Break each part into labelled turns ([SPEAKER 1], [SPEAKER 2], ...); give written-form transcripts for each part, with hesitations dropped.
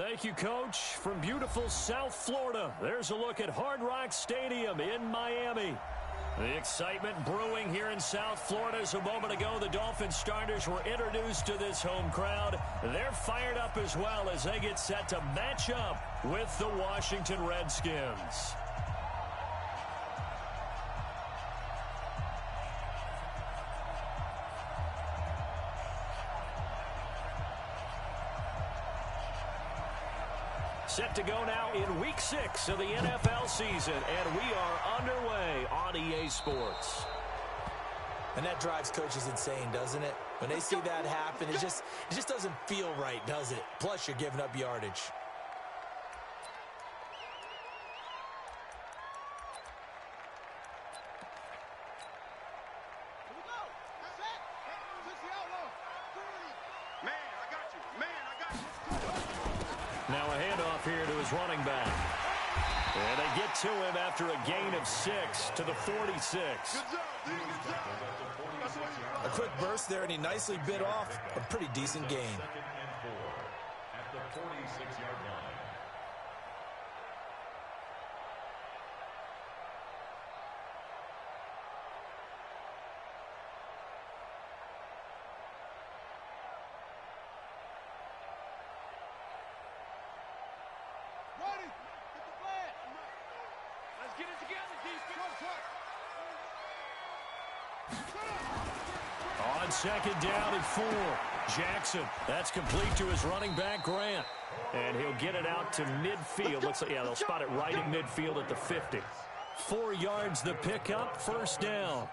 [SPEAKER 1] Thank you, Coach. From beautiful South Florida, there's a look at Hard Rock Stadium in Miami. The excitement brewing here in South Florida. As a moment ago, the Dolphins starters were introduced to this home crowd. They're fired up as well as they get set to match up with the Washington Redskins. Set to go now in Week 6 of the NFL season, and we are underway on EA Sports.
[SPEAKER 2] And that drives coaches insane, doesn't it? When they see that happen, it just doesn't feel right, does it? Plus, you're giving up yardage.
[SPEAKER 1] Now a handoff here to his running back. And they get to him after a gain of 6 to the 46.
[SPEAKER 2] A quick burst there, and he nicely bit off a pretty decent gain.
[SPEAKER 3] At the 46-yard line.
[SPEAKER 1] On second down and 4, Jackson. That's complete to his running back, Grant. And he'll get it out to midfield. Looks like, yeah, they'll spot it right at midfield at the 50. 4 yards the pickup, first down.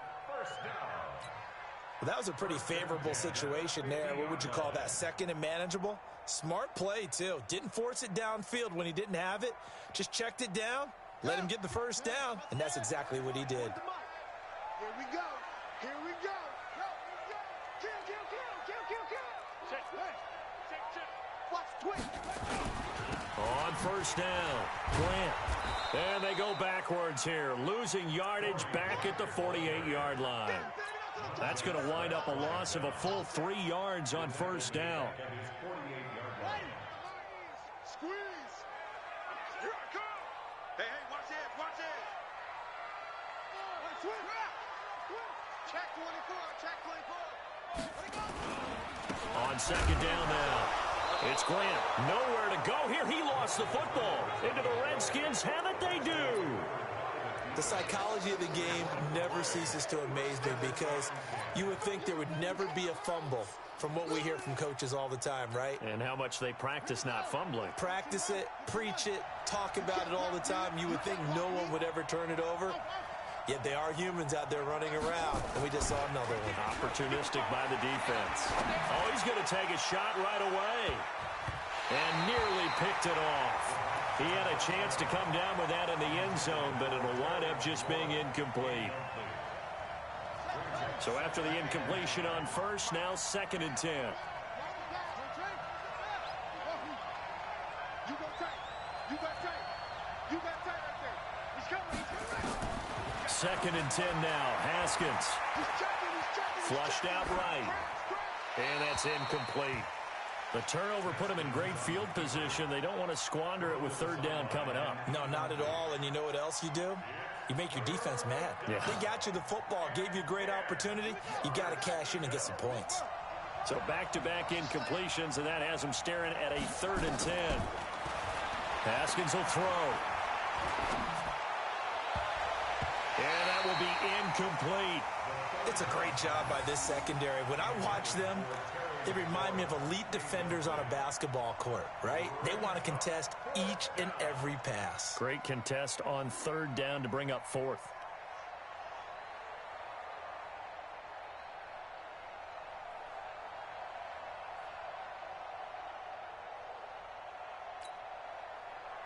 [SPEAKER 2] Well, that was a pretty favorable situation there. What would you call that? Second and manageable? Smart play, too. Didn't force it downfield when he didn't have it. Just checked it down, let him get the first down, and that's exactly what he did.
[SPEAKER 4] Here we go. Here we go.
[SPEAKER 1] On first down, Grant. And they go backwards here, losing yardage back at the 48-yard line. That's going to wind up a loss of a full 3 yards on first down.
[SPEAKER 4] Squeeze. Here I come. Hey, watch it, watch it. Check 24, check 24.
[SPEAKER 1] On second down now, it's Grant. Nowhere to go here. He lost the football. Into the Redskins have it, they do.
[SPEAKER 2] The psychology of the game never ceases to amaze me because you would think there would never be a fumble from what we hear from coaches all the time, right?
[SPEAKER 1] And how much they practice not fumbling.
[SPEAKER 2] Practice it, preach it, talk about it all the time. You would think no one would ever turn it over. Yet they are humans out there running around, and we just saw another one.
[SPEAKER 1] Opportunistic by the defense. Oh, he's going to take a shot right away. And nearly picked it off. He had a chance to come down with that in the end zone, but it'll wind up just being incomplete. So after the incompletion on first, now second and 10. Second and 10 now. Haskins. Flushed out right. And that's incomplete. The turnover put them in great field position. They don't want to squander it with third down coming up.
[SPEAKER 2] No, not at all. And you know what else you do? You make your defense mad.
[SPEAKER 1] Yeah.
[SPEAKER 2] They got you the football, gave you a great opportunity. You got to cash in and get some points.
[SPEAKER 1] So back-to-back incompletions, and that has them staring at a third and 10. Haskins will throw. And that will be incomplete.
[SPEAKER 2] It's a great job by this secondary. When I watch them, they remind me of elite defenders on a basketball court, right? They want to contest each and every pass.
[SPEAKER 1] Great contest on third down to bring up fourth.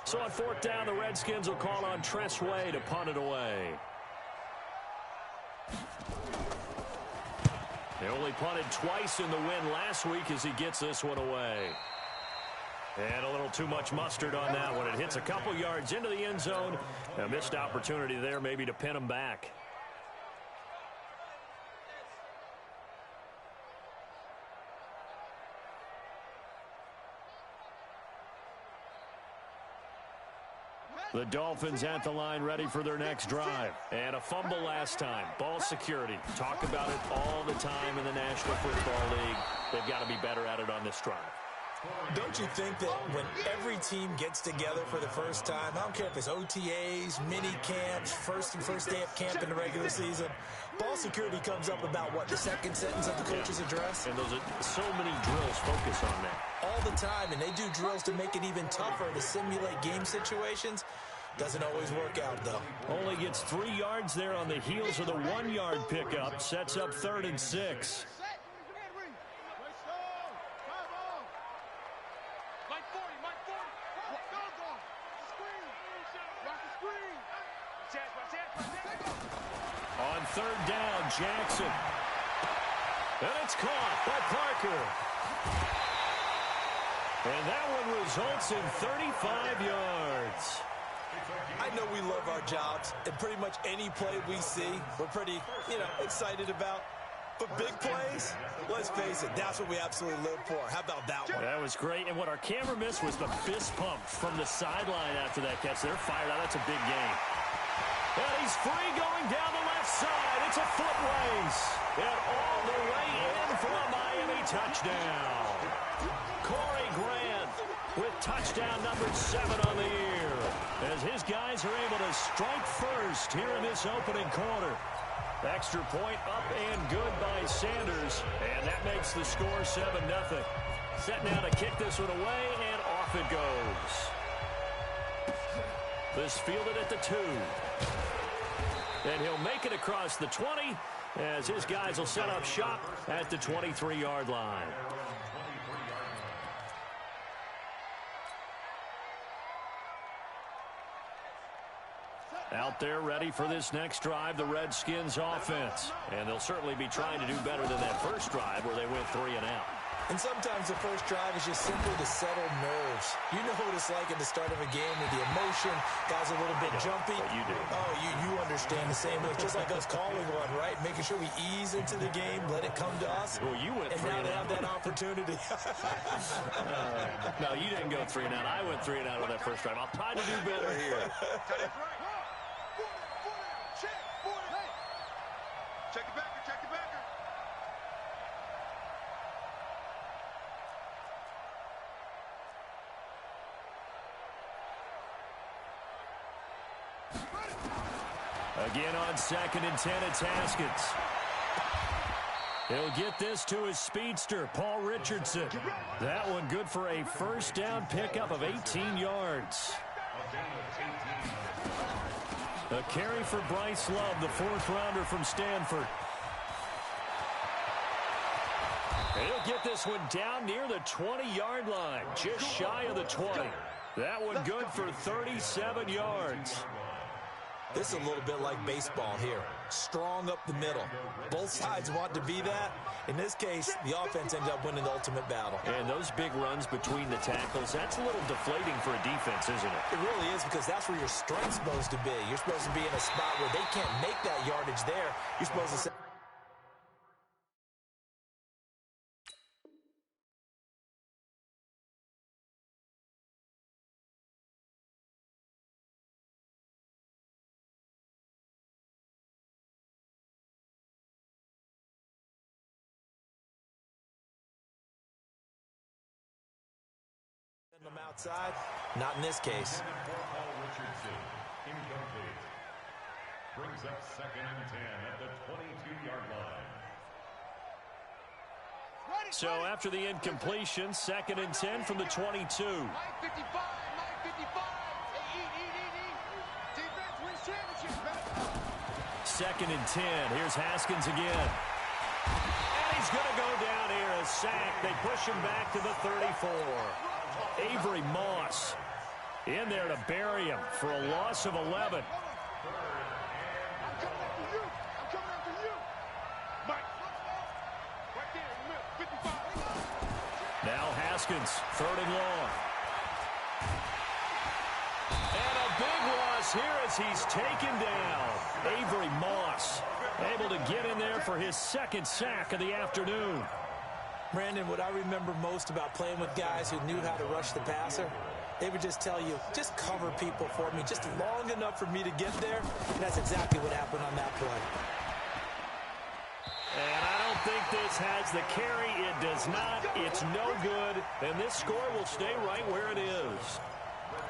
[SPEAKER 1] So on fourth down, the Redskins will call on Tress Way to punt it away. They only punted twice in the win last week as he gets this one away. And a little too much mustard on that one. It hits a couple yards into the end zone. A missed opportunity there maybe to pin him back. The Dolphins at the line ready for their next drive. And a fumble last time. Ball security. Talk about it all the time in the National Football League. They've got to be better at it on this drive.
[SPEAKER 2] Don't you think that when every team gets together for the first time, I don't care if it's OTAs, mini camps, first day of camp in the regular season, ball security comes up about, what, the second sentence of the coach's address?
[SPEAKER 1] And those are so many drills focus on that.
[SPEAKER 2] All the time, and they do drills to make it even tougher to simulate game situations. Doesn't always work out, though.
[SPEAKER 1] Only gets 3 yards there on the heels of the 1-yard pickup. Sets up 3rd and 6. On 3rd down, Jackson. And it's caught by Parker. And that one results in 35 yards.
[SPEAKER 2] I know we love our jobs, and pretty much any play we see, we're pretty, excited about. But big plays, let's face it, that's what we absolutely live for. How about that one?
[SPEAKER 1] That was great. And what our camera missed was the fist pump from the sideline after that catch. They're fired out. That's a big game. And he's free going down the left side. It's a foot race. And all the way in for a Miami touchdown. Corey Grant with touchdown number 7 on the year. As his guys are able to strike first here in this opening quarter. Extra point up and good by Sanders. And that makes the score 7-0. Set now to kick this one away, and off it goes. This fielded at the 2. And he'll make it across the 20 as his guys will set up shop at the 23-yard line. Out there ready for this next drive, the Redskins offense. And they'll certainly be trying to do better than that first drive where they went 3 and out.
[SPEAKER 2] And sometimes the first drive is just simply to settle nerves. You know what it's like at the start of a game with the emotion. Guys a little bit jumpy.
[SPEAKER 1] But you do.
[SPEAKER 2] Oh, you understand the same way. It's just like us calling one, right? Making sure we ease into the game, let it come to us.
[SPEAKER 1] Well, you went 3 and out.
[SPEAKER 2] And now they have that opportunity.
[SPEAKER 1] No, you didn't go 3 and out. I went 3 and out on that first drive. I'll try to do better here.
[SPEAKER 4] Check the backer, check the backer.
[SPEAKER 1] Again on 2nd and 10, it's Haskins. He'll get this to his speedster, Paul Richardson. That one good for a first down pickup of 18 yards. A carry for Bryce Love, the 4th-rounder from Stanford. And he'll get this one down near the 20-yard line, just shy of the 20. That one good for 37 yards.
[SPEAKER 2] This is a little bit like baseball here. Strong up the middle. Both sides want to be that. In this case, the offense ended up winning the ultimate battle.
[SPEAKER 1] And those big runs between the tackles, that's a little deflating for a defense, isn't it?
[SPEAKER 2] It really is, because that's where your strength's supposed to be. You're supposed to be in a spot where they can't make that yardage there. You're supposed to say, them outside. Not in this case.
[SPEAKER 3] Paul Richardson, incomplete. Brings up 2nd and 10 at the 22-yard line.
[SPEAKER 1] So after the incompletion, 2nd and 10 from the 22.
[SPEAKER 4] Mike 55, Mike 55. Defense wins championships, man.
[SPEAKER 1] 2nd and 10. Here's Haskins again. And he's going to go down here, a sack. They push him back to the 34. Avery Moss in there to bury him for a loss of 11.
[SPEAKER 4] I'm coming after you. I'm coming after you. Mike. Right there in the middle, 55.
[SPEAKER 1] Now Haskins, 3rd and long. And a big loss here as he's taken down. Avery Moss able to get in there for his 2nd sack of the afternoon.
[SPEAKER 2] Brandon, what I remember most about playing with guys who knew how to rush the passer, They would just tell you, just cover people for me, just long enough for me to get there. And that's exactly what happened on that play.
[SPEAKER 1] And I don't think this has the carry. It does not. It's no good. And this score will stay right where it is.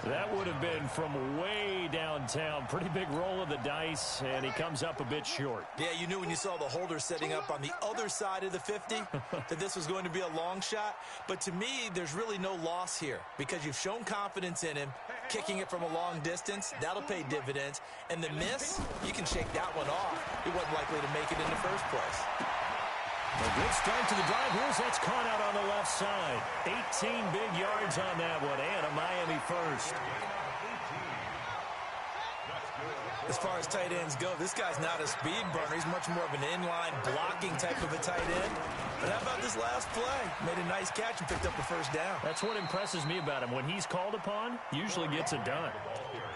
[SPEAKER 1] That would have been from way downtown. Pretty big roll of the dice, and he comes up a bit short.
[SPEAKER 2] Yeah, you knew when you saw the holder setting up on the other side of the 50 that this was going to be a long shot. But to me, there's really no loss here because you've shown confidence in him. Kicking it from a long distance, that'll pay dividends. And the miss, you can shake that one off. He wasn't likely to make it in the first place.
[SPEAKER 1] A good start to the drive. Here's that's caught out on the left side. 18 big yards on that one, and a Miami first.
[SPEAKER 2] As far as tight ends go, this guy's not a speed burner. He's much more of an inline blocking type of a tight end. But how about this last play? Made a nice catch and picked up the first down.
[SPEAKER 1] That's what impresses me about him. When he's called upon, usually gets it done.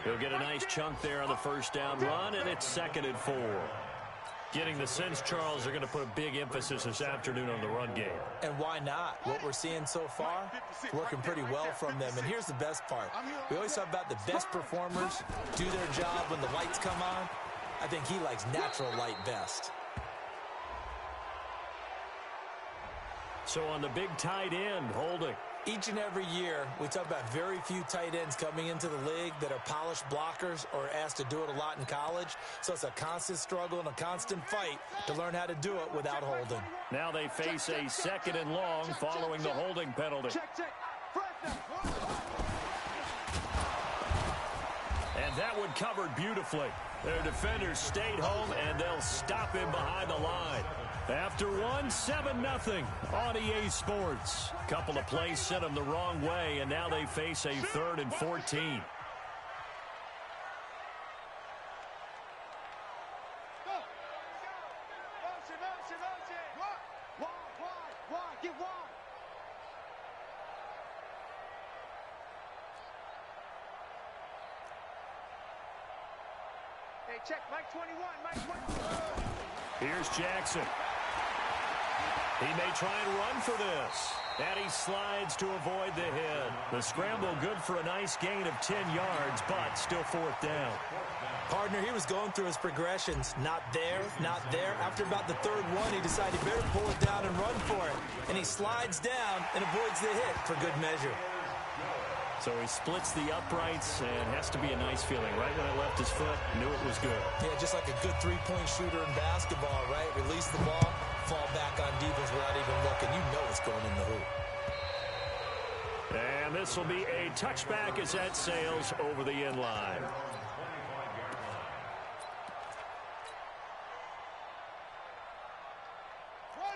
[SPEAKER 1] He'll get a nice chunk there on the first down run, and it's 2nd and 4. Getting the sense, Charles, they're going to put a big emphasis this afternoon on the run game.
[SPEAKER 2] And why not? What we're seeing so far, working pretty well from them. And here's the best part. We always talk about the best performers do their job when the lights come on. I think he likes natural light best.
[SPEAKER 1] So on the big tight end, holding.
[SPEAKER 2] Each and every year, we talk about very few tight ends coming into the league that are polished blockers or asked to do it a lot in college. So it's a constant struggle and a constant fight to learn how to do it without holding.
[SPEAKER 1] Now they face a 2nd and long following the holding penalty. And that one covered beautifully. Their defenders stayed home, and they'll stop him behind the line. After one, 7-0 on EA Sports. Couple of plays sent them the wrong way, and now they face a 3rd and 14.
[SPEAKER 4] Hey, check, Mike 21, Mike 21.
[SPEAKER 1] Here's Jackson. He may try and run for this. And he slides to avoid the hit. The scramble good for a nice gain of 10 yards, but still 4th down.
[SPEAKER 2] Partner, he was going through his progressions. Not there, not there. After about the 3rd one, he decided he better pull it down and run for it. And he slides down and avoids the hit for good measure.
[SPEAKER 1] So he splits the uprights and has to be a nice feeling. Right when it left his foot, knew it was good.
[SPEAKER 2] Yeah, just like a good three-point shooter in basketball, right? Release the ball, fall back on defense without even looking. You know it's going in the hoop.
[SPEAKER 1] And this will be a touchback as that sails over the end line.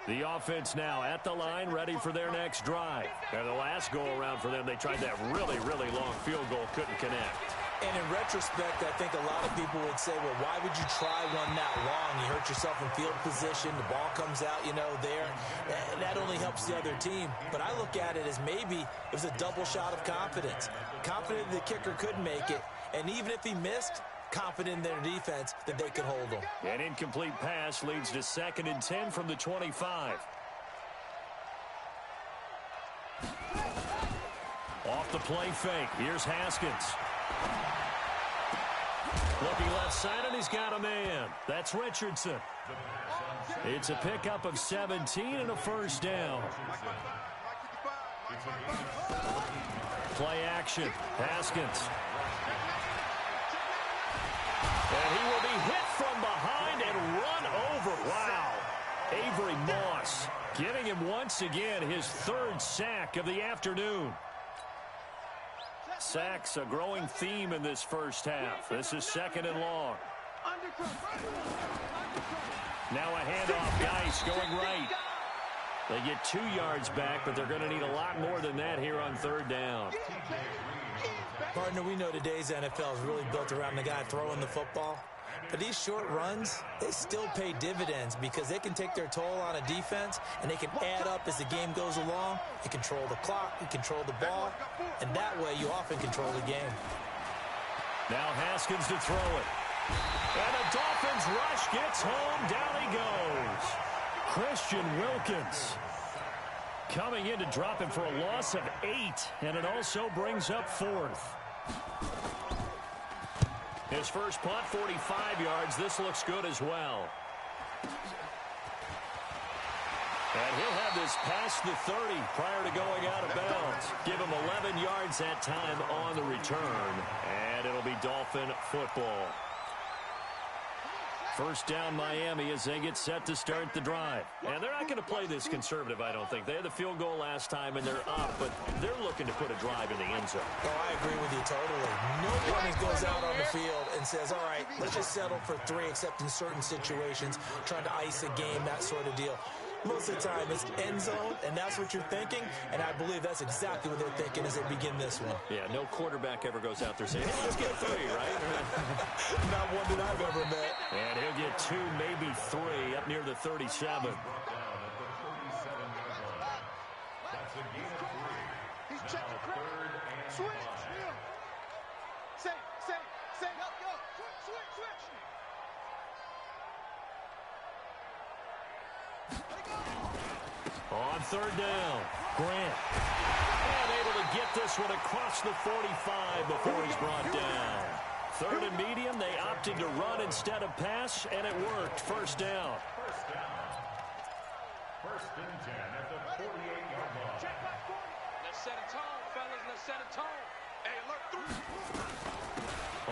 [SPEAKER 1] The offense now at the line, ready for their next drive. And the last go-around for them, they tried that really, really long field goal, couldn't connect.
[SPEAKER 2] And in retrospect, I think a lot of people would say, well, why would you try one that long? You hurt yourself in field position. The ball comes out, you know, there. That only helps the other team. But I look at it as maybe it was a double shot of confidence. Confident the kicker could make it. And even if he missed, confident in their defense that they could hold them.
[SPEAKER 1] An incomplete pass leads to 2nd and 10 from the 25. Off the play fake. Here's Haskins. Looking left side, and he's got a man. That's Richardson. It's a pickup of 17 and a first down. Play action. Haskins. And he will be hit from behind and run over. Wow. Avery Moss giving him once again his 3rd sack of the afternoon. Sacks a growing theme in this first half. This is 2nd and long. Now a handoff. Geis going right. They get 2 yards back, but they're going to need a lot more than that here on 3rd down.
[SPEAKER 2] Partner, we know today's NFL is really built around the guy throwing the football. But these short runs, they still pay dividends because they can take their toll on a defense, and they can add up as the game goes along. You control the clock, you control the ball, and that way you often control the game.
[SPEAKER 1] Now Haskins to throw it. And the Dolphins rush gets home. Down he goes. Christian Wilkins coming in to drop him for a loss of 8, and it also brings up 4th. His first punt, 45 yards. This looks good as well. And he'll have this past the 30 prior to going out of bounds. Give him 11 yards that time on the return, and it'll be Dolphin football. First down Miami as they get set to start the drive. And they're not going to play this conservative, I don't think. They had the field goal last time, and they're up, but they're looking to put a drive in the end zone.
[SPEAKER 2] Oh, I agree with you totally. No one goes out on the field and says, all right, let's just settle for 3, except in certain situations, trying to ice a game, that sort of deal. Most of the time, it's end zone, and that's what you're thinking, and I believe that's exactly what they're thinking as they begin this one.
[SPEAKER 1] Yeah, no quarterback ever goes out there saying, hey, let's get 3, right?
[SPEAKER 2] Not one that I've ever met.
[SPEAKER 1] And he'll get 2, maybe 3, up near the 37.
[SPEAKER 3] That's a gain of 3.
[SPEAKER 4] He's checking crowd. Switch. Say, go. Switch.
[SPEAKER 1] On third down, Grant. And able to get this one across the 45 before he's brought down. Third and medium, they opted to run instead of pass, and it worked. First down.
[SPEAKER 3] First and 10 at the 48-yard line.
[SPEAKER 4] Let's set a tone, fellas. Let's set a tone. Hey, look through.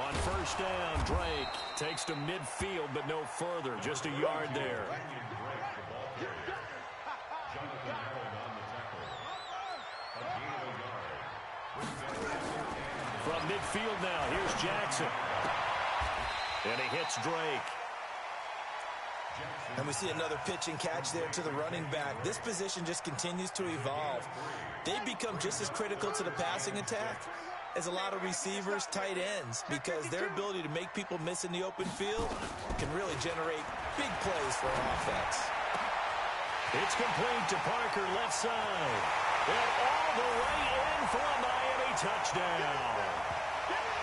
[SPEAKER 1] On first down, Drake takes to midfield, but no further. Just a yard there. From midfield now, here's Jackson. And he hits Drake.
[SPEAKER 2] And we see another pitch and catch there to the running back. This position just continues to evolve. They become just as critical to the passing attack as a lot of receivers, tight ends, because their ability to make people miss in the open field can really generate big plays for an offense.
[SPEAKER 1] It's complete to Parker, left side. And all the way in for a Miami touchdown.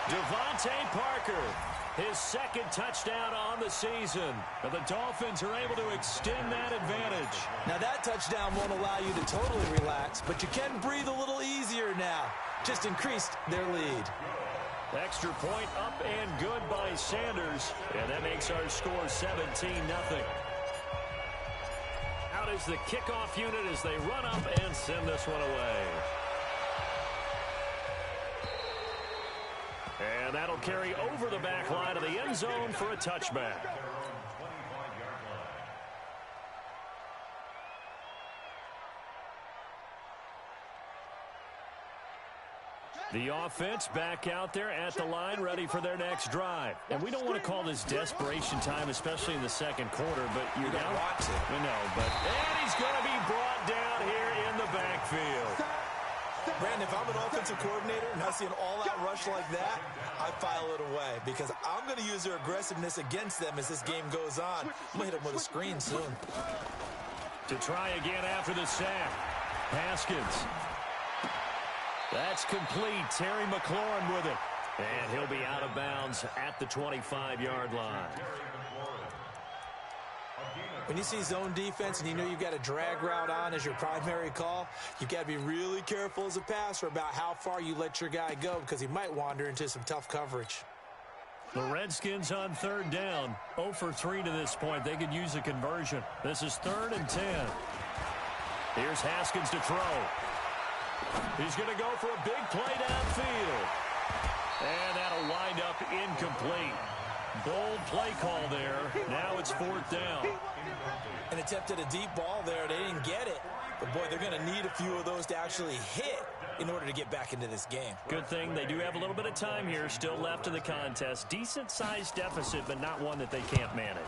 [SPEAKER 1] Devontae Parker, his second touchdown on the season. And the Dolphins are able to extend that advantage.
[SPEAKER 2] Now that touchdown won't allow you to totally relax, but you can breathe a little easier now. Just increased their lead.
[SPEAKER 1] Extra point up and good by Sanders. And that makes our score 17-0. Out is the kickoff unit as they run up and send this one away. And that'll carry over the back line of the end zone for a touchback. The offense back out there at the line, ready for their next drive. And we don't want to call this desperation time, especially in the second quarter, but you're down. I know, but and he's going to be brought down here in the backfield.
[SPEAKER 2] Brandon, if I'm an offensive coordinator and I see an all-out rush like that, I file it away because I'm going to use their aggressiveness against them as this game goes on. I'm going to hit them with a screen soon.
[SPEAKER 1] To try again after the sack. Haskins. That's complete. Terry McLaurin with it. And he'll be out of bounds at the 25-yard line.
[SPEAKER 2] When you see zone defense and you know you've got a drag route on as your primary call, you've got to be really careful as a passer about how far you let your guy go because he might wander into some tough coverage.
[SPEAKER 1] The Redskins on third down. 0 for 3 to this point. They could use a conversion. This is 3rd and 10. Here's Haskins to throw. He's going to go for a big play downfield. And that'll wind up incomplete. Bold play call there. Now it's 4th down.
[SPEAKER 2] An attempt at a deep ball there. They didn't get it. But, boy, they're going to need a few of those to actually hit in order to get back into this game.
[SPEAKER 1] Good thing they do have a little bit of time here still left in the contest. Decent-sized deficit, but not one that they can't manage.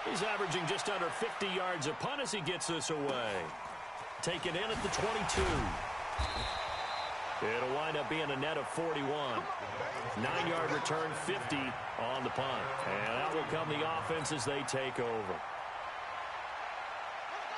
[SPEAKER 1] He's averaging just under 50 yards a punt as he gets this away. Taken in at the 22. It'll wind up being a net of 41. 9-yard return, 50 on the punt. And that will come the offense as they take over.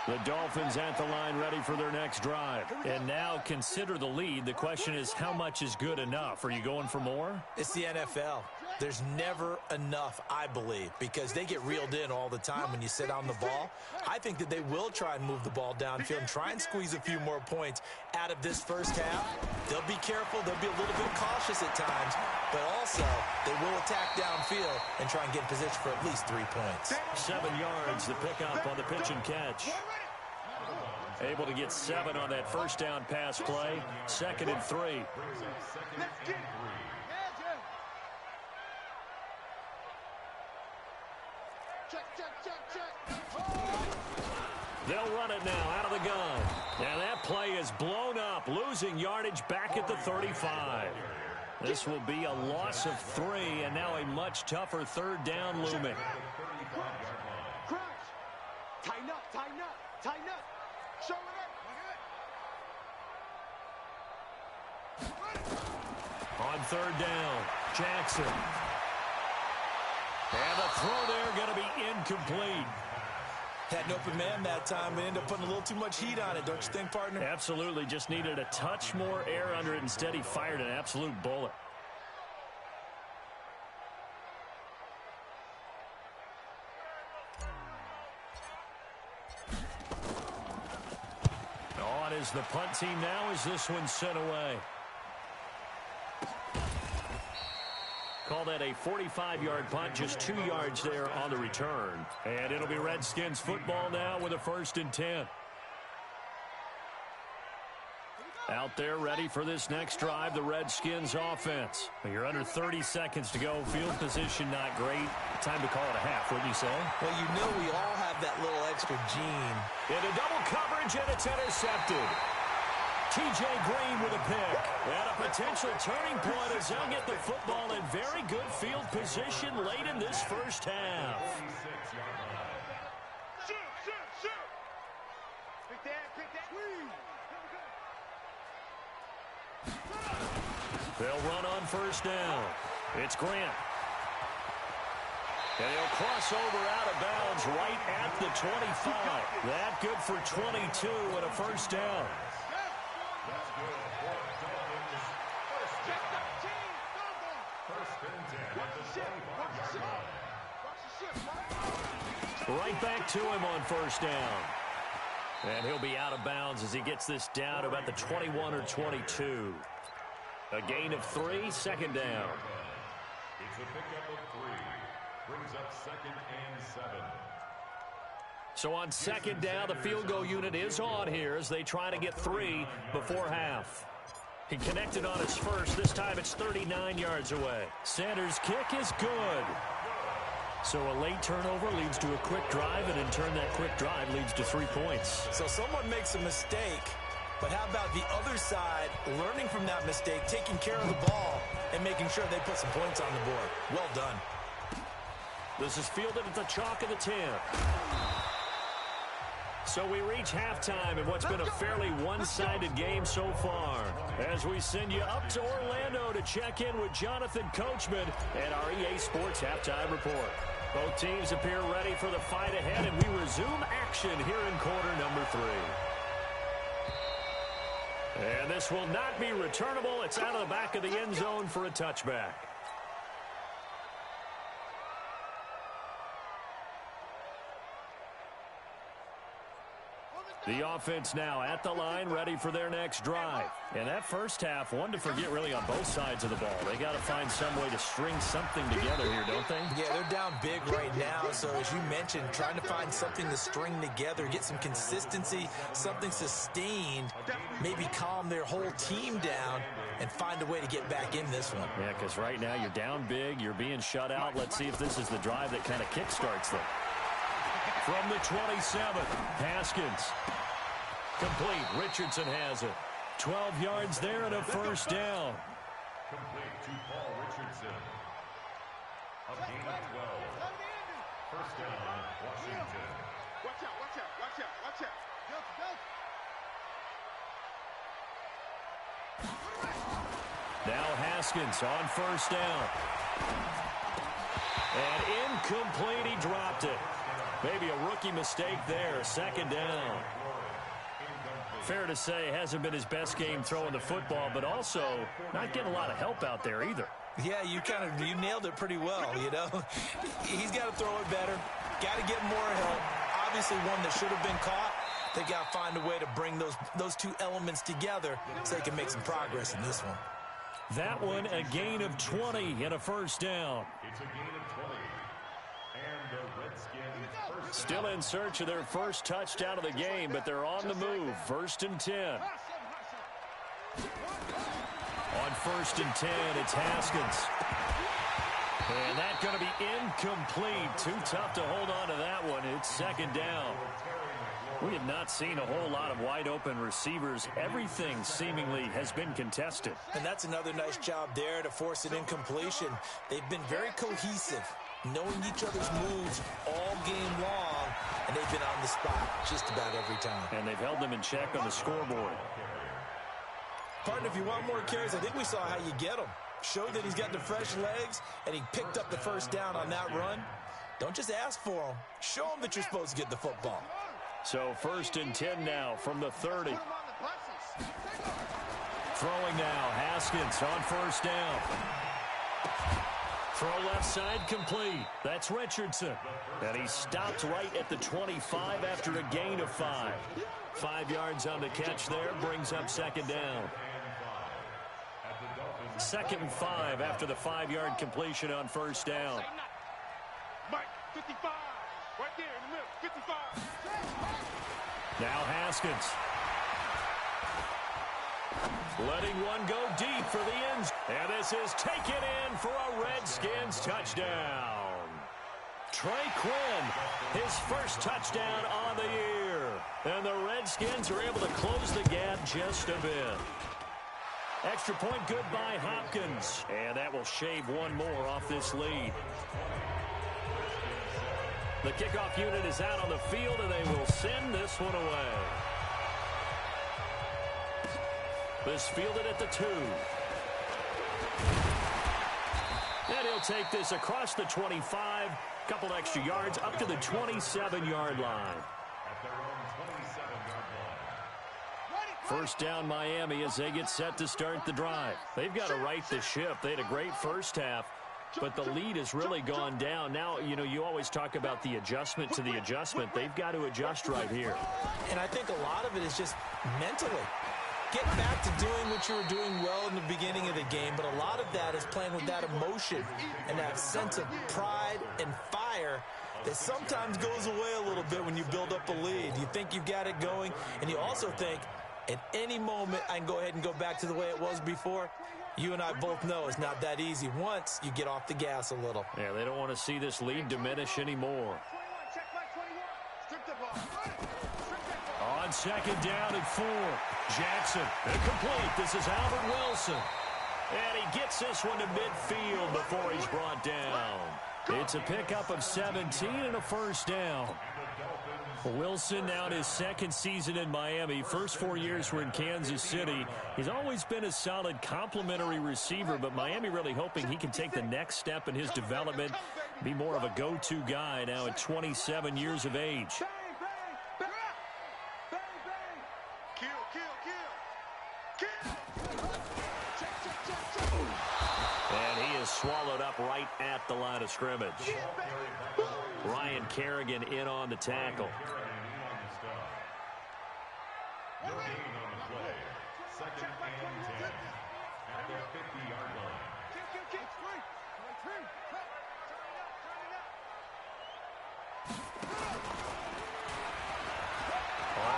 [SPEAKER 1] The Dolphins at the line ready for their next drive. And now consider the lead. The question is, how much is good enough? Are you going for more?
[SPEAKER 2] It's the NFL. There's never enough, I believe, because they get reeled in all the time when you sit on the ball. I think that they will try and move the ball downfield and try and squeeze a few more points out of this first half. They'll be careful. They'll be a little bit cautious at times, but also they will attack downfield and try and get in position for at least 3 points.
[SPEAKER 1] 7 yards to pick up on the pitch and catch. Able to get 7 on that first down pass play. 2nd and 3. They'll run it now out of the gun. And that play is blown up, losing yardage back at the 35. This will be a loss of 3, and now a much tougher 3rd down looming.
[SPEAKER 4] Crouch. Tighten up, tighten up, tighten up. Show it up.
[SPEAKER 1] On 3rd down, Jackson. And the throw there going to be incomplete.
[SPEAKER 2] Had an open man that time, but ended up putting a little too much heat on it, don't you think, partner?
[SPEAKER 1] Absolutely, just needed a touch more air under it. Instead, he fired an absolute bullet. On is the punt team now as this one's sent away. Call that a 45-yard punt, just 2 yards there on the return. And it'll be Redskins football now with a 1st and 10. Out there ready for this next drive, the Redskins offense. You're under 30 seconds to go. Field position not great. Time to call it a half, wouldn't you say?
[SPEAKER 2] Well, you know we all have that little extra gene.
[SPEAKER 1] Into double coverage, and it's intercepted. T.J. Green with a pick. And a potential turning point as they'll get the football in very good field position late in this first half.
[SPEAKER 4] Shoot. Pick that.
[SPEAKER 1] They'll run on 1st down. It's Grant. And he'll cross over out of bounds right at the 25. That good for 22 and a 1st down. Right back to him on 1st down. And he'll be out of bounds as he gets this down about the 21 or 22. A gain of 3, 2nd down.
[SPEAKER 3] It's a pickup of 3. Brings up 2nd and 7.
[SPEAKER 1] So on 2nd down, the field goal unit is on here as they try to get 3 before half. He connected on his first. This time it's 39 yards away. Sanders' kick is good. So a late turnover leads to a quick drive, and in turn that quick drive leads to 3 points.
[SPEAKER 2] So someone makes a mistake, but how about the other side learning from that mistake, taking care of the ball, and making sure they put some points on the board? Well done.
[SPEAKER 1] This is fielded at the chalk of the 10. So we reach halftime in what's been a fairly one-sided game so far. As we send you up to Orlando to check in with Jonathan Coachman and our EA Sports Halftime Report. Both teams appear ready for the fight ahead, and we resume action here in quarter number 3. And this will not be returnable. It's out of the back of the end zone for a touchback. The offense now at the line, ready for their next drive. And that first half, one to forget really on both sides of the ball. They got to find some way to string something together here, don't they?
[SPEAKER 2] Yeah, they're down big right now. So as you mentioned, trying to find something to string together, get some consistency, something sustained, maybe calm their whole team down and find a way to get back in this one.
[SPEAKER 1] Yeah, because right now you're down big, you're being shut out. Let's see if this is the drive that kind of kickstarts them. From the 27, Haskins. Complete. Richardson has it. 12 yards there and a first down.
[SPEAKER 3] Complete to Paul Richardson. A gain of 12. First down, Washington.
[SPEAKER 4] Watch out. Go.
[SPEAKER 1] Now Haskins on first down. And incomplete. He dropped it. Maybe a rookie mistake there. 2nd down. Fair to say, hasn't been his best game throwing the football, but also not getting a lot of help out there either.
[SPEAKER 2] Yeah, you nailed it pretty well, you know. He's got to throw it better. Got to get more help. Obviously one that should have been caught. They got to find a way to bring those two elements together so they can make some progress in this one.
[SPEAKER 1] That one, a gain of 20 and a first down.
[SPEAKER 3] It's a gain of 20. And the Redskins first.
[SPEAKER 1] Still in search of their first touchdown of the game, but they're on the move. 1st and 10. On 1st and 10, it's Haskins. And that's going to be incomplete. Too tough to hold on to that one. It's 2nd down. We have not seen a whole lot of wide-open receivers. Everything seemingly has been contested.
[SPEAKER 2] And that's another nice job there to force an incompletion. They've been very cohesive, knowing each other's moves all game long, and they've been on the spot just about every time.
[SPEAKER 1] And they've held them in check on the scoreboard.
[SPEAKER 2] Partner, if you want more carries, I think we saw how you get them. Showed that he's got the fresh legs, and he picked up the first down on that run. Don't just ask for them. Show them that you're supposed to get the football.
[SPEAKER 1] So 1st and 10 now from the 30. Throwing now, Haskins on 1st down. Throw left side complete. That's Richardson. And he stopped right at the 25 after a gain of 5. 5 yards on the catch there, brings up 2nd down. 2nd and 5 after the 5-yard completion on 1st down.
[SPEAKER 4] Mike, 55. Right there in the middle, 55.
[SPEAKER 1] Now Haskins. Letting one go deep for the ends. And this is taken in for a Redskins touchdown. Trey Quinn, his first touchdown on the year. And the Redskins are able to close the gap just a bit. Extra point good by Hopkins. And that will shave one more off this lead. The kickoff unit is out on the field, and they will send this one away. This fielded at the 2. And he'll take this across the 25. Couple extra yards up to the 27-yard line.
[SPEAKER 3] At their own 27-yard line.
[SPEAKER 1] 1st down Miami as they get set to start the drive. They've got to right the ship. They had a great first half, but the lead has really gone down. Now, you know, you always talk about the adjustment to the adjustment. They've got to adjust right here.
[SPEAKER 2] And I think a lot of it is just mentally. Get back to doing what you were doing well in the beginning of the game, but a lot of that is playing with that emotion and that sense of pride and fire that sometimes goes away a little bit when you build up a lead. You think you've got it going, and you also think, at any moment, I can go ahead and go back to the way it was before. You and I both know it's not that easy once you get off the gas a little.
[SPEAKER 1] Yeah, they don't want to see this lead diminish anymore. On 2nd down at 4. Jackson, incomplete. This is Albert Wilson. And he gets this one to midfield before he's brought down. It's a pickup of 17 and a first down. Wilson now in his 2nd season in Miami. First 4 years were in Kansas City. He's always been a solid complementary receiver, but Miami really hoping he can take the next step in his development, be more of a go-to guy now at 27 years of age. And he is swallowed up right at the line of scrimmage. Ryan Kerrigan in on the tackle.
[SPEAKER 3] No gain on the play. 2nd and 10 at their 50-yard line.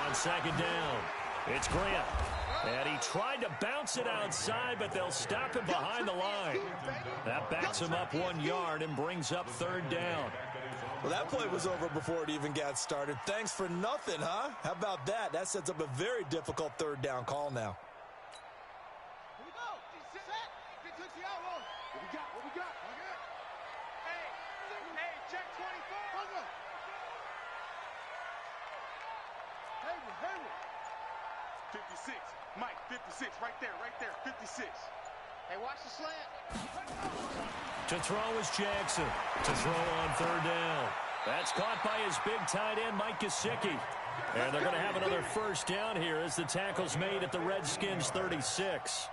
[SPEAKER 1] On 2nd down, it's Grant. And he tried to bounce it outside, but they'll stop him behind the line. That backs him up 1 yard and brings up 3rd down.
[SPEAKER 2] Well, that play was over before it even got started. Thanks for nothing, huh? How about that? That sets up a very difficult 3rd down call now.
[SPEAKER 4] Here we go. Set. What we got? Hey, check 24. Hayward. 56. Mike, 56. Right there. 56. Hey, watch the slant.
[SPEAKER 1] To throw is Jackson. To throw on 3rd down. That's caught by his big tight end, Mike Gesicki. And they're going to have another first down here as the tackle's made at the Redskins 36.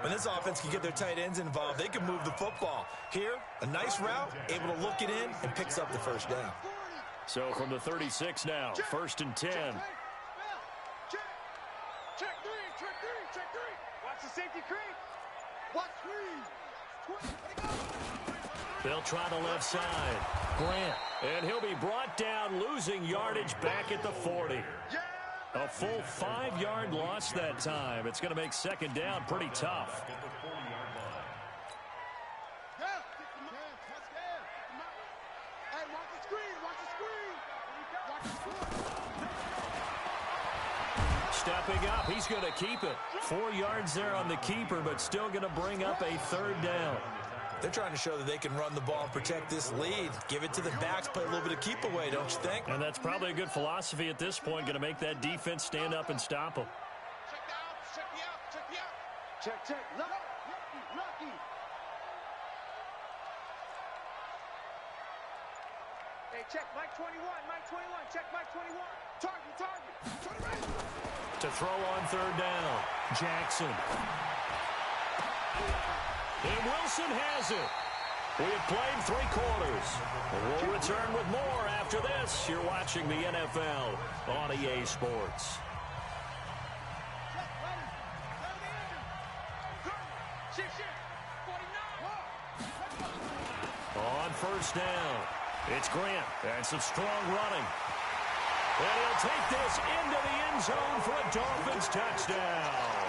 [SPEAKER 2] When this offense can get their tight ends involved, they can move the football. Here, a nice route, able to look it in, and picks up the first down.
[SPEAKER 1] So from the 36 now, 1st and 10.
[SPEAKER 4] Check three. Watch the safety creep. Watch three.
[SPEAKER 1] They'll try the left side. Grant. And he'll be brought down, losing yardage back at the 40. A full 5-yard loss that time. It's going to make 2nd down pretty tough. Stepping up, he's going to keep it. 4 yards there on the keeper, but still going to bring up a 3rd down.
[SPEAKER 2] They're trying to show that they can run the ball and protect this lead. Give it to the backs, play a little bit of keep away, don't you think?
[SPEAKER 1] And that's probably a good philosophy at this point, going to make that defense stand up and stop them.
[SPEAKER 4] Check. Lucky. Hey, check Mike 21. Check Mike 21. Target.
[SPEAKER 1] To throw on 3rd down. Jackson. And Wilson has it. We have played 3 quarters. We'll return with more after this. You're watching the NFL on EA Sports. On 1st down, it's Grant. And some strong running. And he'll take this into the end zone for a Dolphins touchdown.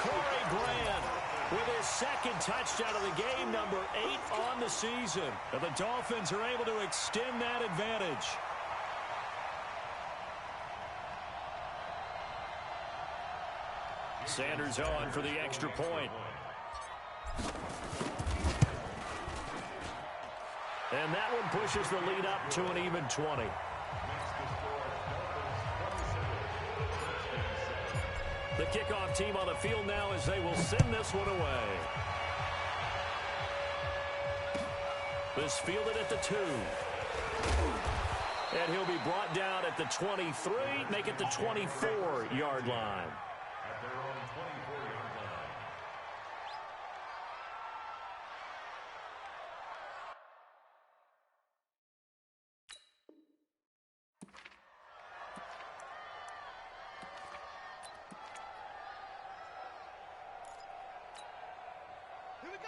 [SPEAKER 1] Corey Grant with his 2nd touchdown of the game, number 8 on the season. And the Dolphins are able to extend that advantage. Sanders on for the extra point. And that one pushes the lead up to an even 20. The kickoff team on the field now as they will send this one away. This fielded at the 2. And he'll be brought down at the 23, make it the 24-yard line.
[SPEAKER 3] At their own 24-yard line.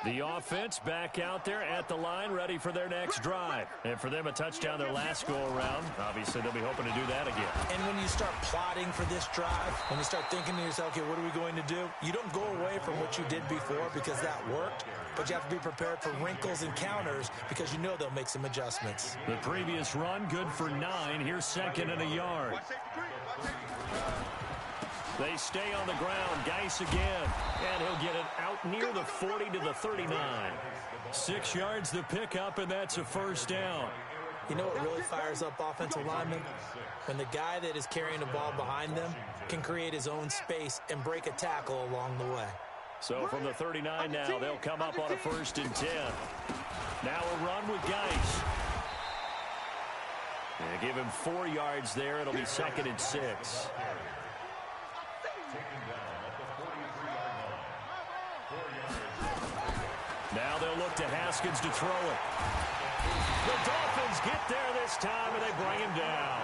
[SPEAKER 1] The offense back out there at the line, ready for their next drive. And for them, a touchdown their last go-around. Obviously, they'll be hoping to do that again.
[SPEAKER 2] And when you start plotting for this drive, when you start thinking to yourself, okay, what are we going to do? You don't go away from what you did before because that worked, but you have to be prepared for wrinkles and counters because you know they'll make some adjustments.
[SPEAKER 1] The previous run, good for 9. Here's 2nd and a yard. They stay on the ground. Geis again. And he'll get it out near the 40 to the 39. 6 yards the pickup, and that's a 1st down.
[SPEAKER 2] You know what really fires up offensive linemen? When the guy that is carrying the ball behind them can create his own space and break a tackle along the way.
[SPEAKER 1] So from the 39 now, they'll come up on a 1st and 10. Now a run with Geis. They give him 4 yards there. It'll be 2nd and 6. Now they'll look to Haskins to throw it. The Dolphins get there this time, and they bring him down.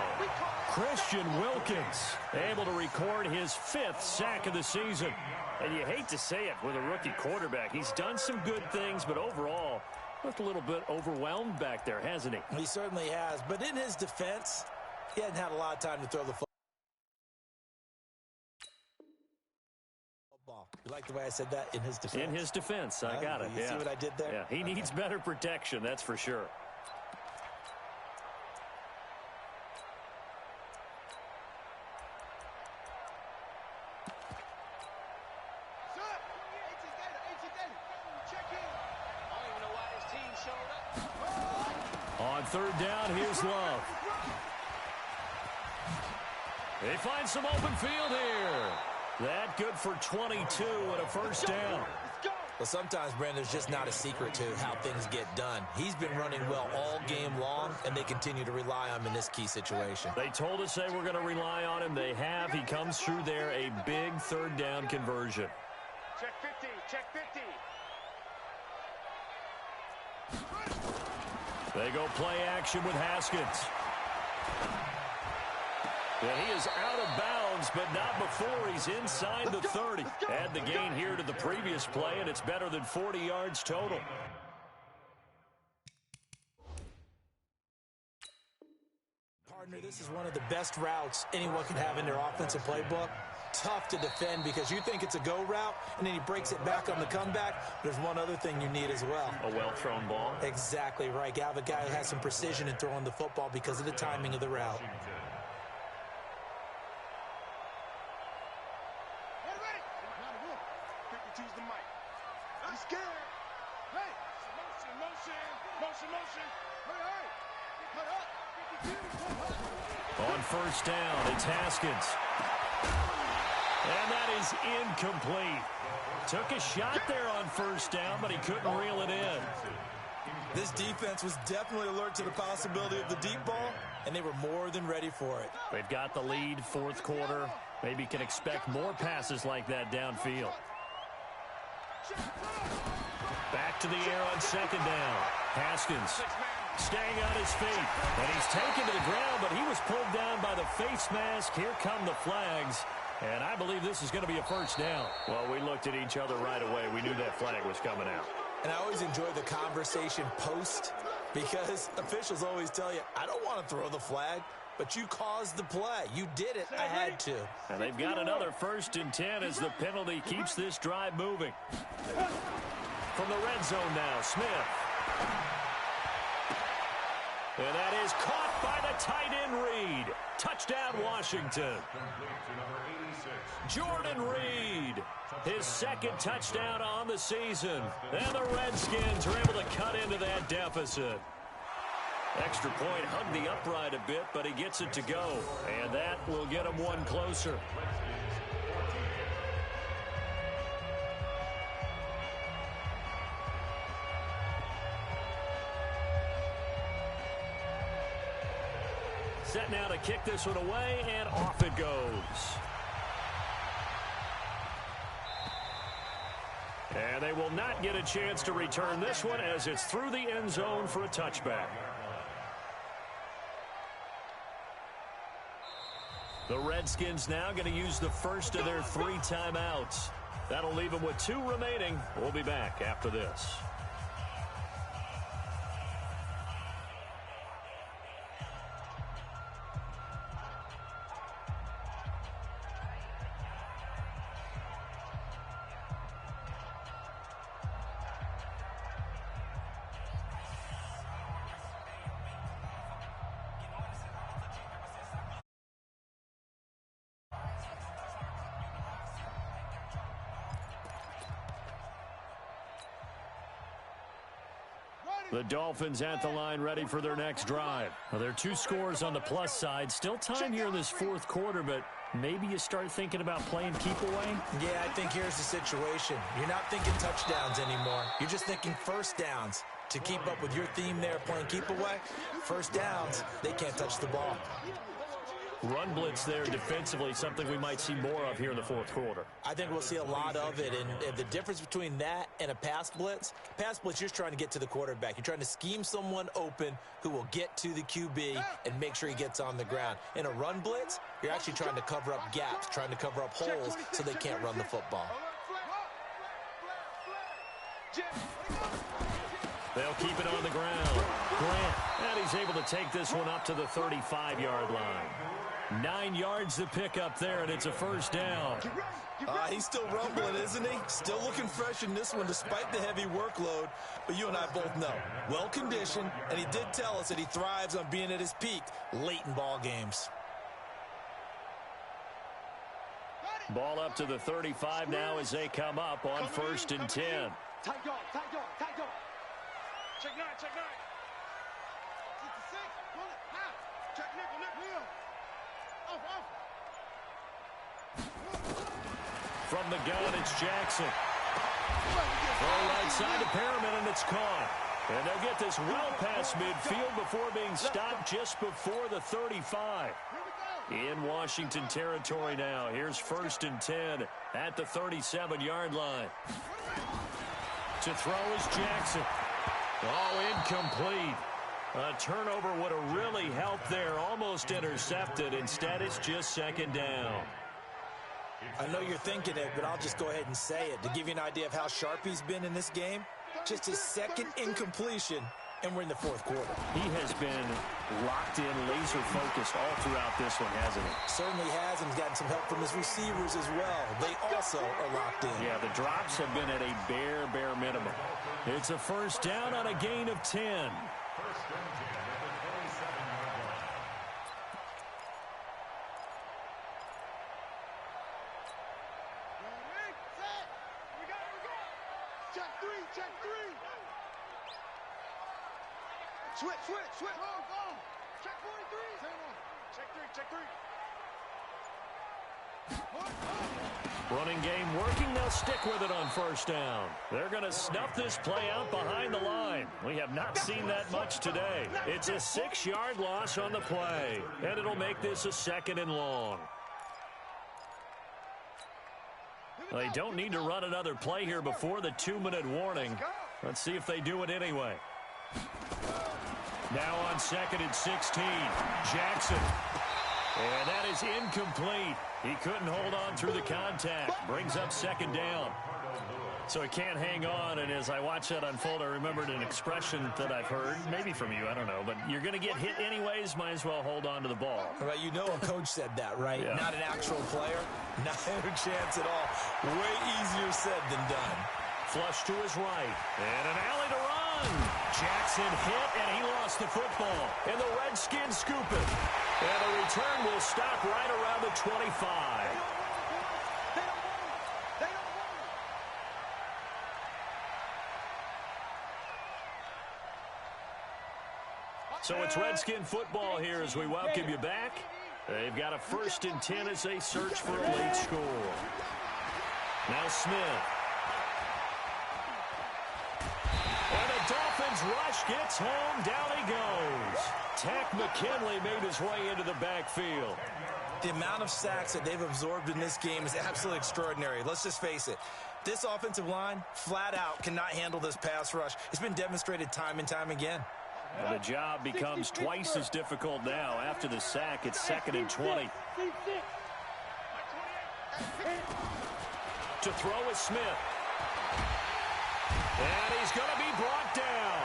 [SPEAKER 1] Christian Wilkins able to record his 5th sack of the season. And you hate to say it with a rookie quarterback. He's done some good things, but overall, looked a little bit overwhelmed back there, hasn't he?
[SPEAKER 2] He certainly has. But in his defense, he hadn't had a lot of time to throw the football. You like the way I said that? In his defense.
[SPEAKER 1] In his defense. I got it.
[SPEAKER 2] You see what I did there?
[SPEAKER 1] Yeah, he needs better protection, that's for sure. On 3rd down, here's Love. They find some open field here. That good for 22 and a 1st down.
[SPEAKER 2] Well, sometimes, Brandon, there's just not a secret to how things get done. He's been running well all game long, and they continue to rely on him in this key situation.
[SPEAKER 1] They told us they were going to rely on him. They have. He comes through there, a big 3rd down conversion.
[SPEAKER 4] Check 50. Check 50.
[SPEAKER 1] They go play action with Haskins. And he is out of bounds, but not before he's inside the 30. Add the gain here to the previous play, and it's better than 40 yards total.
[SPEAKER 2] Partner, this is one of the best routes anyone can have in their offensive playbook. Tough to defend because you think it's a go route, and then he breaks it back on the comeback. There's one other thing you need as well.
[SPEAKER 1] A well-thrown ball.
[SPEAKER 2] Exactly right. You have a guy who has some precision in throwing the football because of the timing of the route.
[SPEAKER 1] On first down, it's Haskins. And that is incomplete. Took a shot there on first down, but he couldn't reel it in.
[SPEAKER 2] This defense was definitely alert to the possibility of the deep ball, and they were more than ready for it.
[SPEAKER 1] They've got the lead, fourth quarter. Maybe can expect more passes like that downfield. Back to the air on second down. Haskins staying on his feet. And he's taken to the ground, but he was pulled down by the face mask. Here come the flags. And I believe this is going to be a first down. Well, we looked at each other right away. We knew that flag was coming out.
[SPEAKER 2] And I always enjoy the conversation post because officials always tell you, I don't want to throw the flag, but you caused the play. You did it. I had to.
[SPEAKER 1] And they've got another 1st and 10 as the penalty keeps this drive moving. From the red zone now, Smith. And that is caught by the tight end Reed. Touchdown, Washington. Jordan Reed, his 2nd touchdown on the season. And the Redskins are able to cut into that deficit. Extra point hugged the upright a bit, but he gets it to go. And that will get him one closer. Set now to kick this one away, and off it goes. And they will not get a chance to return this one as it's through the end zone for a touchback. The Redskins now going to use the first of their 3 timeouts. That'll leave them with 2 remaining. We'll be back after this. The Dolphins at the line ready for their next drive. Well, there are 2 scores on the plus side. Still time here in this 4th quarter, but maybe you start thinking about playing keep away?
[SPEAKER 2] Yeah, I think here's the situation. You're not thinking touchdowns anymore. You're just thinking first downs. To keep up with your theme there, playing keep away, first downs, they can't touch the ball.
[SPEAKER 1] Run blitz there defensively, something we might see more of here in the 4th quarter.
[SPEAKER 2] I think we'll see a lot of it, and the difference between that and a pass blitz, you're just trying to get to the quarterback. You're trying to scheme someone open who will get to the QB and make sure he gets on the ground. In a run blitz, you're actually trying to cover up gaps, trying to cover up holes so they can't run the football.
[SPEAKER 1] They'll keep it on the ground. Grant, and he's able to take this one up to the 35-yard line. 9 yards to pick up there, and it's a first down.
[SPEAKER 2] He's still rumbling, isn't he? Still looking fresh in this one despite the heavy workload. But you and I both know, well-conditioned, and he did tell us that he thrives on being at his peak late in ball games.
[SPEAKER 1] Ball up to the 35 now as they come up on 1st and 10.
[SPEAKER 4] Tight guard, tight guard, tight guard. Check 9, check 9. 66, pull it, half. Check nickel, nickel.
[SPEAKER 1] From the gun, it's Jackson. Throw right side to Perriman, and it's caught. And they'll get this well past midfield before being stopped just before the 35. In Washington territory now. Here's 1st and 10 at the 37-yard line. To throw is Jackson. Oh, incomplete. A turnover would have really helped there. Almost intercepted. Instead, it's just 2nd down.
[SPEAKER 2] I know you're thinking it, but I'll just go ahead and say it. To give you an idea of how sharp he's been in this game, just his 2nd incompletion, and we're in the 4th quarter.
[SPEAKER 1] He has been locked in, laser-focused all throughout this one, hasn't he?
[SPEAKER 2] Certainly has, and he's gotten some help from his receivers as well. They also are locked in.
[SPEAKER 1] Yeah, the drops have been at a bare minimum. It's a 1st down on a gain of 10.
[SPEAKER 3] 1st and 10 at the 27-yard line.
[SPEAKER 4] Check three. Switch. Go. Check 43. Check three.
[SPEAKER 1] Running game working. They'll stick with it on 1st down. They're going to snuff this play out behind the line. We have not seen that much today. It's a 6-yard loss on the play, and it'll make this a 2nd and long. They don't need to run another play here before the 2-minute warning. Let's see if they do it anyway. Now on 2nd and 16, Jackson. And that is incomplete. He couldn't hold on through the contact. Brings up 2nd down. So he can't hang on, and as I watch that unfold, I remembered an expression that I've heard, maybe from you, I don't know, but you're going to get hit anyways, might as well hold on to the ball.
[SPEAKER 2] Right, you know a coach said that, right?
[SPEAKER 1] Yeah.
[SPEAKER 2] Not an actual player. Not a chance at all. Way easier said than done.
[SPEAKER 1] Flush to his right, and an alley to run. Jackson hit, and he lost the football. And the Redskins scoop it. And the return will stop right around the 25. So it's Redskin football here as we welcome you back. They've got a 1st and 10 as they search for a late score. Now Smith. And the Dolphins rush gets home. Down he goes. Tack McKinley made his way into the backfield.
[SPEAKER 2] The amount of sacks that they've absorbed in this game is absolutely extraordinary. Let's just face it. This offensive line, flat out, cannot handle this pass rush. It's been demonstrated time and time again.
[SPEAKER 1] And the job becomes twice as difficult now. After the sack, it's 2nd and 20. To throw is Smith. And he's going to be brought down.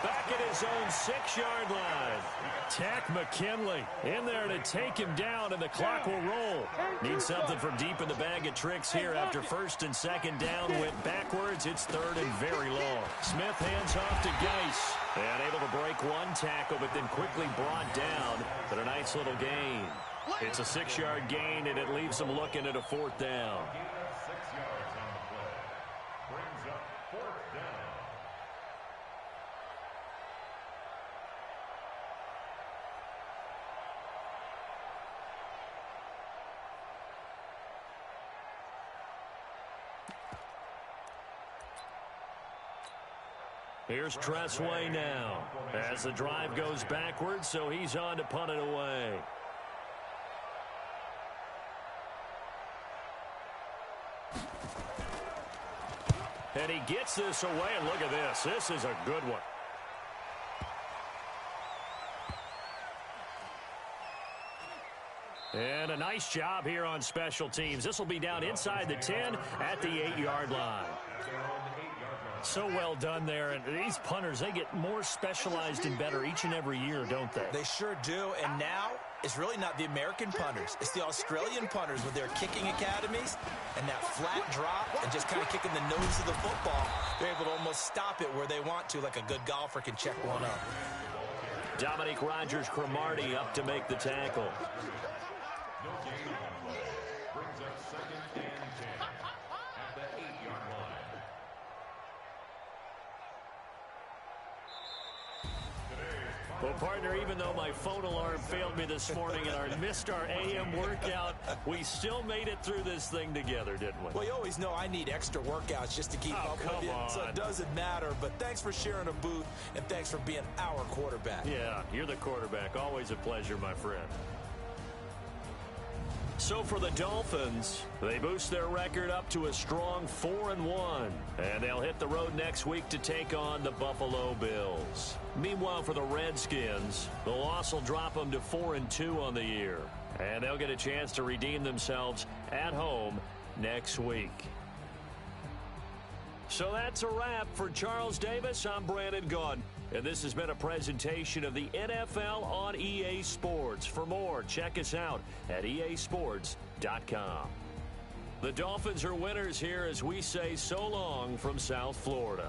[SPEAKER 1] Back at his own 6-yard line. Tack McKinley in there to take him down, and the clock will roll. Need something from deep in the bag of tricks here after 1st and 2nd down. Went backwards. It's 3rd and very long. Smith hands off to Geis. And able to break one tackle, but then quickly brought down. But a nice little gain. It's a 6-yard gain, and it leaves them looking at a 4th down.
[SPEAKER 3] 6 yards on the play. Brings up 4th down.
[SPEAKER 1] Here's Tressway now as the drive goes backwards, so he's on to punt it away. And he gets this away, and look at this. This is a good one. And a nice job here on special teams. This will be down inside the 10 at the 8-yard line. So well done there. And these punters, they get more specialized and better each and every year, don't they?
[SPEAKER 2] They sure do. And now it's really not the American punters. It's the Australian punters with their kicking academies and that flat drop and just kind of kicking the nose of the football. They're able to almost stop it where they want to, like a good golfer can check one up.
[SPEAKER 1] Dominique Rodgers-Cromartie up to make the tackle.
[SPEAKER 3] No gain on the play. Brings up 2nd and 10 at the 8-yard line.
[SPEAKER 1] Well, partner, even though my phone alarm failed me this morning and I missed our AM workout, we still made it through this thing together, didn't we?
[SPEAKER 2] Well, you always know I need extra workouts just to keep up with you, so it doesn't matter. But thanks for sharing a booth, and thanks for being our quarterback.
[SPEAKER 1] Yeah, you're the quarterback. Always a pleasure, my friend. So for the Dolphins, they boost their record up to a strong 4-1. And they'll hit the road next week to take on the Buffalo Bills. Meanwhile, for the Redskins, the loss will drop them to 4-2 on the year. And they'll get a chance to redeem themselves at home next week. So that's a wrap. For Charles Davis, I'm Brandon Gaudin. And this has been a presentation of the NFL on EA Sports. For more, check us out at easports.com. The Dolphins are winners here as we say so long from South Florida.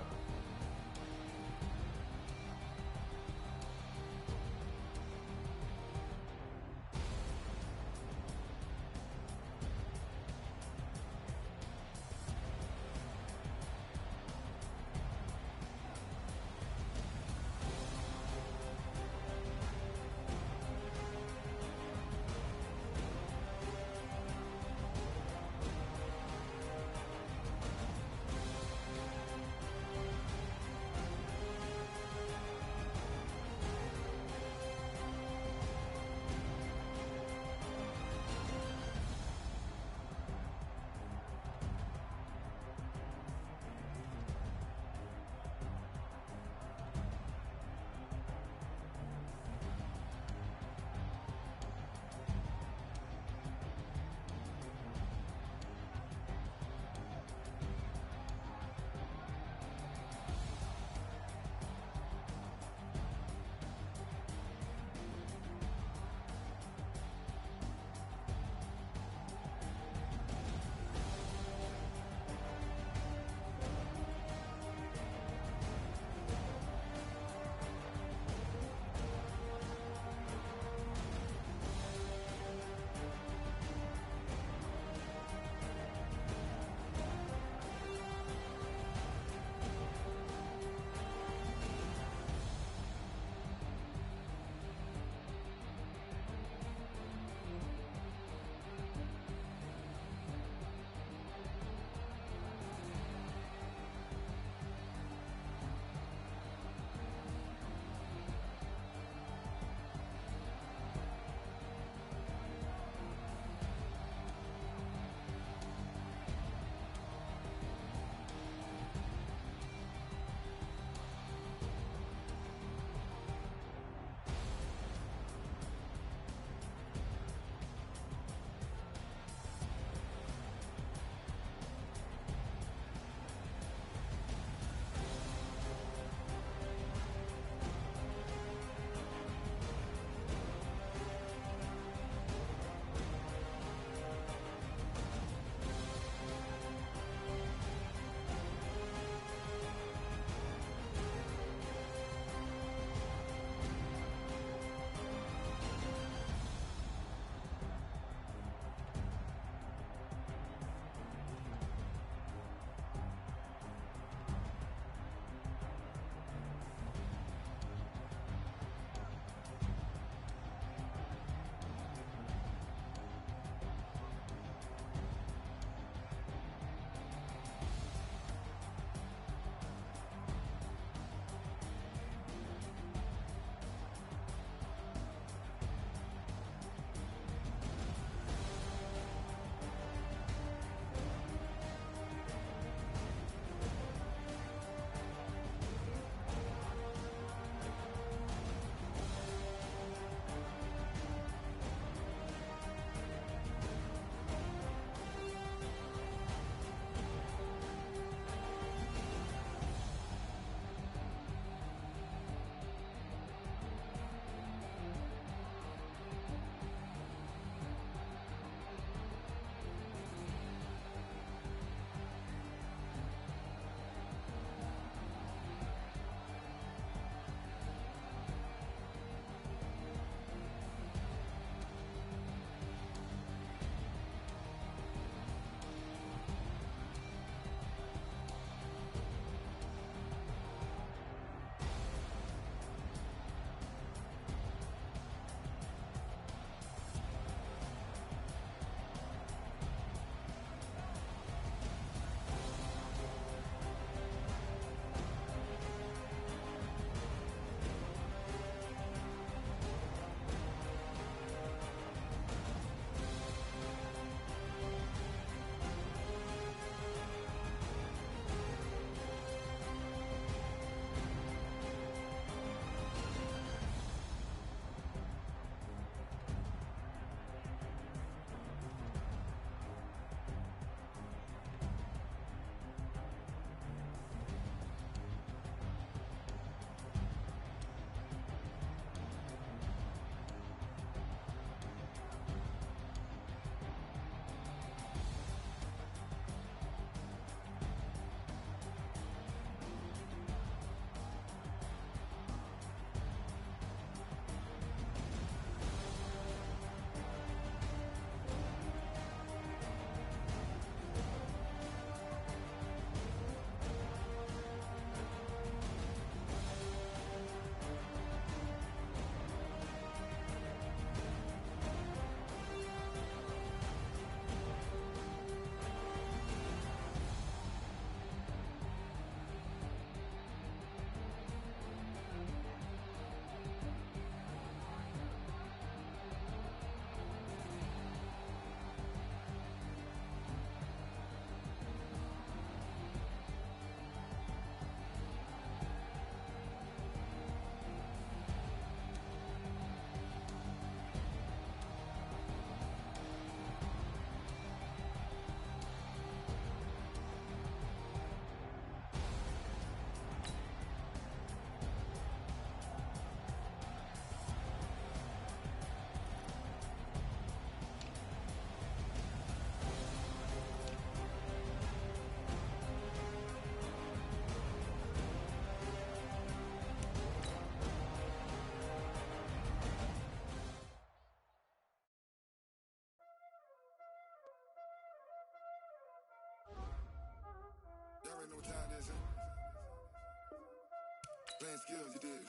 [SPEAKER 5] playing skills, you did.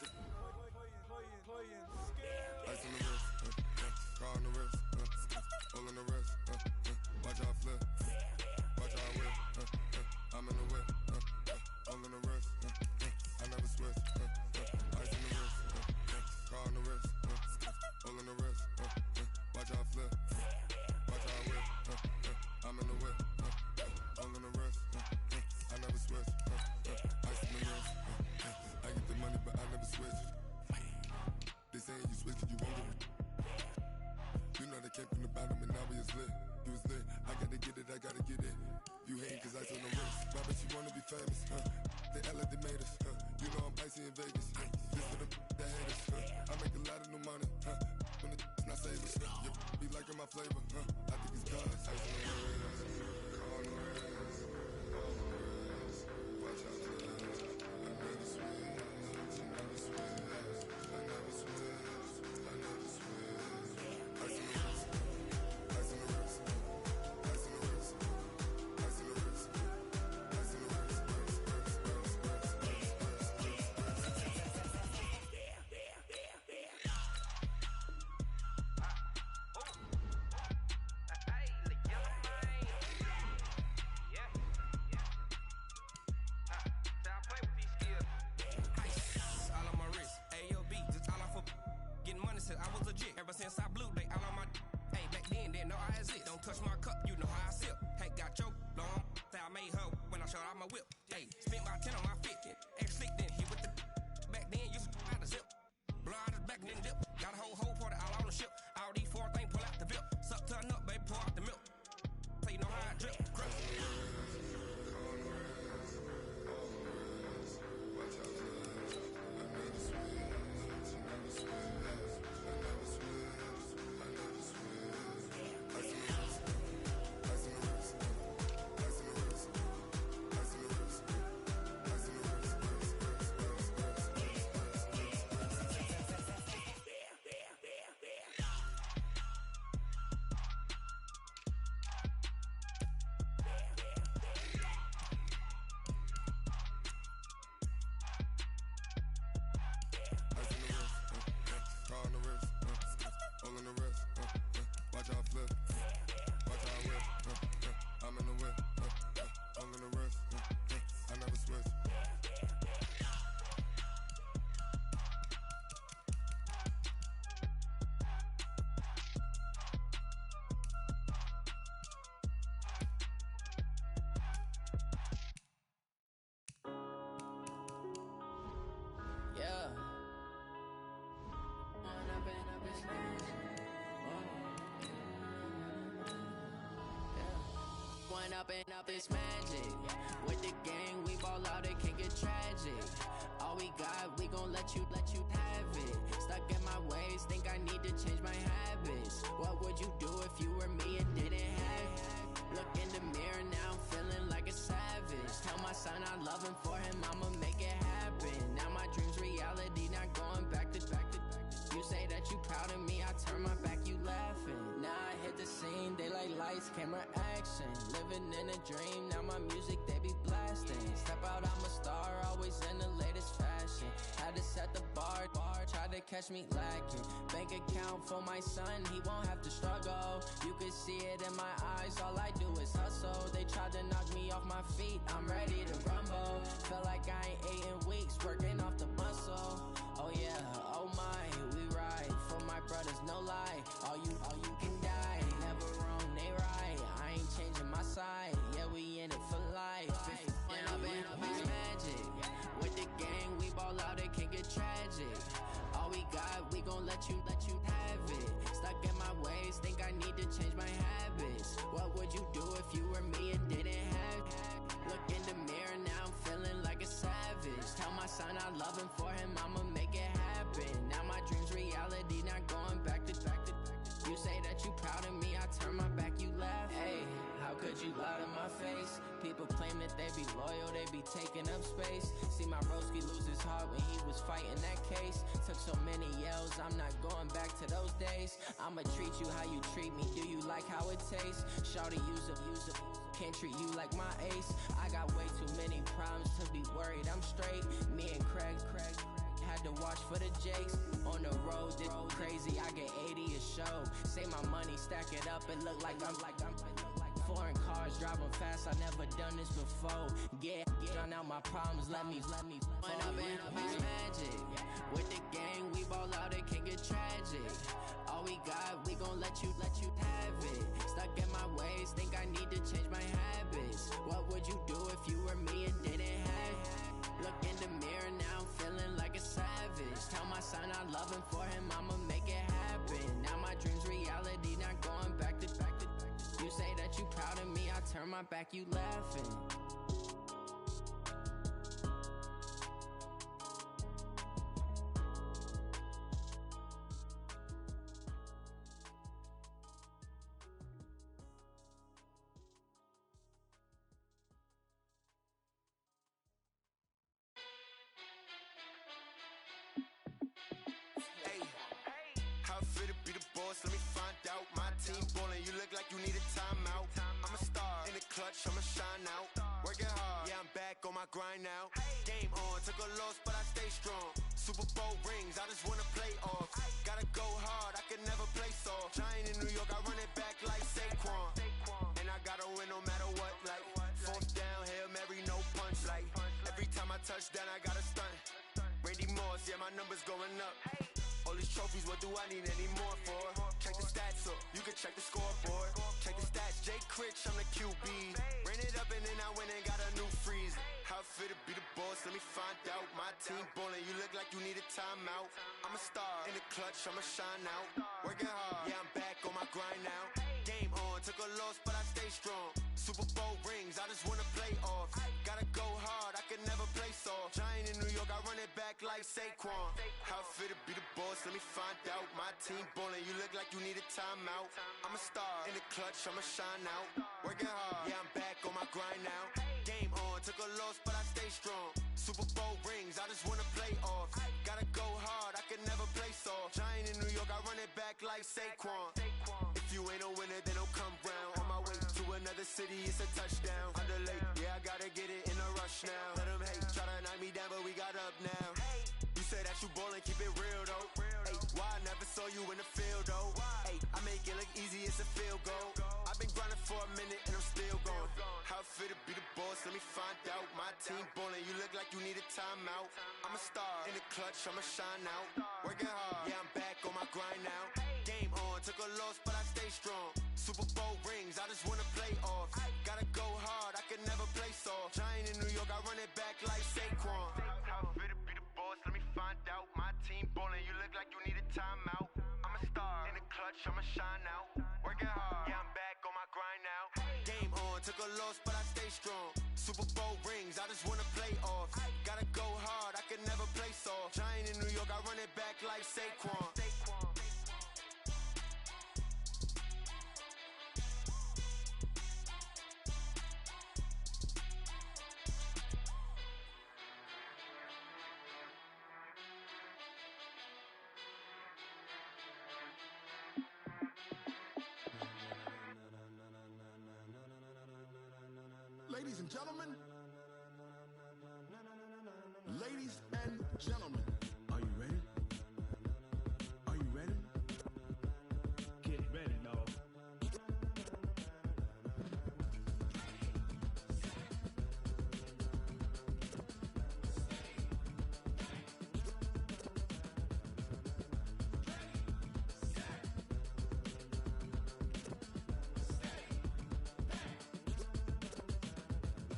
[SPEAKER 2] Playing skills.
[SPEAKER 5] Ice on the wrist, car on the wrist, all on the wrist, watch how I flip, watch how I whip, I'm in the whip, all on the wrist, I never switch, ice on the wrist, car on the wrist, all on the wrist, watch how I flip, watch how I whip, I'm in the whip, all on the wrist, I never switch, ice on the wrist, I get the money but I never switch. They saying you switch it, you won't get it. You know they came from the bottom and now we is lit. You was lit, I gotta get it, I gotta get it. You hate cause I on the wrist. Why bet you wanna be famous, They LA, they made us, You know I'm icy in Vegas, This for the that hate us, I make a lot of new money, When the not savers, You be liking my flavor, I think it's God's. Ice on the wrist, on the wrist, on the wrist. Watch out, I never switch, I never switch.
[SPEAKER 6] Ever since I blew, they all on my hey, back then, didn't know I exist. Don't touch my cup, you know how I sip. Hey, got your long, say I made her when I showed out my whip. Hey, spent about 10 on my fit, ex-slick, then hit with the back then, you out the zip. Blow out his back, then dip. Got a whole party all on the ship. All these 4 things, pull out the bip. Suck to a nut, baby, pour out the milk. So you know how I drip. Crush.
[SPEAKER 7] Up this magic with the gang, we ball out, it can get tragic. All we got, we gon' let you have it. Stuck in my ways, think I need to change my habits. What would you do if you were me and didn't have it? Look in the mirror now, I'm feeling like a savage. Tell my son I love him, for him I'ma make it happen. Now my dreams reality, not going back to. You say that you proud of me, I turn my back, you laughing. Now I hit the scene, they like lights, camera, action. Living in a dream, now my music, they be blasting. Step out, I'm a star, always in the latest fashion. Had to set the bar, tried to catch me lacking. Bank account for my son, he won't have to struggle. You can see it in my eyes, all I do is hustle. They tried to knock me off my feet, I'm ready to rumble. Felt like I ain't ate in weeks, working off the muscle. Oh yeah, oh my, we ride for my brothers, no lie. All you can die, never wrong, they right. I ain't changing my side, yeah, we in it for life. It's magic. With the gang, we ball out, it can get tragic. All we got, we gon' let you have it. Stuck in my ways, think I need to change my habits. What would you do if you were me and didn't have it? Look in the mirror, now I'm feeling like a savage. Tell my son I love him, for him I'ma make it happen. Now my dreams reality, not going back to. You say that you proud of me, I turn my back, you laugh. Hey, how could you lie to my face? People claim that they be loyal, they be taking up space. See my broski lose his heart when he was fighting that case. Took so many yells, I'm not going back to those days. I'ma treat you how you treat me, do you like how it tastes? Shawty, use up, can't treat you like my ace. I got way too many problems to be worried, I'm straight. Me and Craig had to watch for the jakes. On the road, this crazy, I get 80 a show. Say my money, stack it up, it look like I'm foreign cars, driving fast, I never done this before. Yeah, drown out my problems, let me When up in it's magic. With the gang, we ball out, it can get tragic. All we got, we gon' let you have it. Stuck in my ways, think I need to change my habits. What would you do if you were me and didn't have it? Look in the mirror now, I'm feeling like a savage. Tell my son I love him, for him I'ma make it happen. Now my dream's reality, not going back to. You say that you proud of me, I turn my back, you laughing.
[SPEAKER 5] Let me find out. My team ballin', you look like you need a timeout. I'm a star in the clutch, I'ma shine out. Working hard, yeah, I'm back on my grind now. Game on, took a loss, but I stay strong. Super Bowl rings, I just wanna play off. Gotta go hard, I can never play soft. Giant in New York, I run it back like Saquon. And I gotta win no matter what, like fourth down, Hail Mary, no punch. Like every time I touch down, I gotta stunt. Randy Moss, yeah, my number's going up. All these trophies, what do I need any more for? Check the stats up, you can check the scoreboard. Check the stats, Jay Critch, I'm the QB. Ran it up and then I went and got a new freeze. How it feel to be the boss, let me find out. My team ballin', you look like you need a timeout. I'm a star in the clutch, I'ma shine out. Working hard, yeah, I'm back on my grind now. Game on, took a loss, but I stay strong. Super Bowl rings, I just wanna play off. Gotta go hard, I can never play soft. Giant in New York, I run it back like Saquon. How it feel to be the boss, let me find out. My team ballin', you look like you need a timeout. I'm a star in the clutch, I'ma shine out. Working hard, yeah, I'm back on my grind now. Game on, took a loss, but I stay strong. Super Bowl rings, I just wanna play off. Gotta go hard, I can never play soft. Giant in New York, I run it back like Saquon. If you ain't a winner, then don't come round. On my way to another city, it's a touchdown. Underlay, yeah, I gotta get it in a rush now. Let them hate, try to knock me down, but we got up now. You say that you ballin', keep it real though. Ay, why I never saw you in the field though? Ay, I make it look easy, it's a field goal. I've been grinding for a minute and I'm still going. How it feel to be the boss, let me find out. My team ballin', you look like you need a timeout. I'm a star in the clutch, I'ma shine out. Working hard, yeah, I'm back on my grind now. Game on, took a loss, but I stay strong. Super Bowl rings, I just wanna play off. Gotta go hard, I can never play soft. Giant in New York, I run it back like Saquon. How it feel to be the boss, let me find out. My team ballin', you look like you need a timeout. I'm a star in the clutch, I'ma shine out. Working hard, yeah, I'm back on my grind now. Game on, took a loss, but I stay strong. Super Bowl rings, I just wanna play off. Gotta go hard, I can never play soft. Giant in New York, I run it back like Saquon.
[SPEAKER 8] Ladies and gentlemen, ladies and gentlemen, are you ready? Are you ready? Get ready, dog.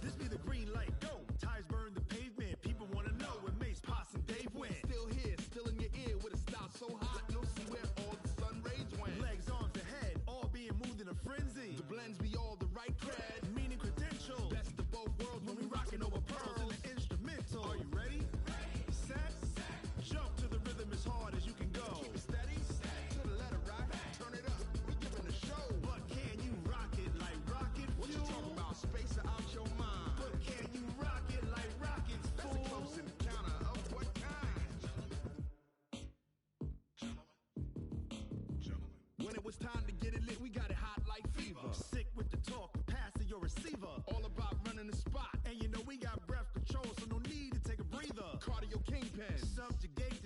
[SPEAKER 8] This be the green light, go. Tires burn the pavement. People wanna know where Mace, Pops, and Dave went. Still here, still in your ear with a style so hot, you'll see where all the sun rays went. Legs, arms, and head, all being moved in a frenzy. The blends be all the right cred, meaning credentials. Best of both worlds when we rockin' over pearls in the instrumental. Are you ready? Set, jump to the rhythm as hard as you can go. Keep it steady, to the letter right. Turn it up, we giving a show. But can you rock it like rocket fuel? What you talking about? Space out your mind. But can you rock it like rockets, fool? That's a close encounter of what kind? When it was time to get it lit, we got it hot like fever. Sick with the talk, pass to your receiver. All about running the spot. And you know we got breath control, so no need to take a breather. Cardio kingpin, subjugate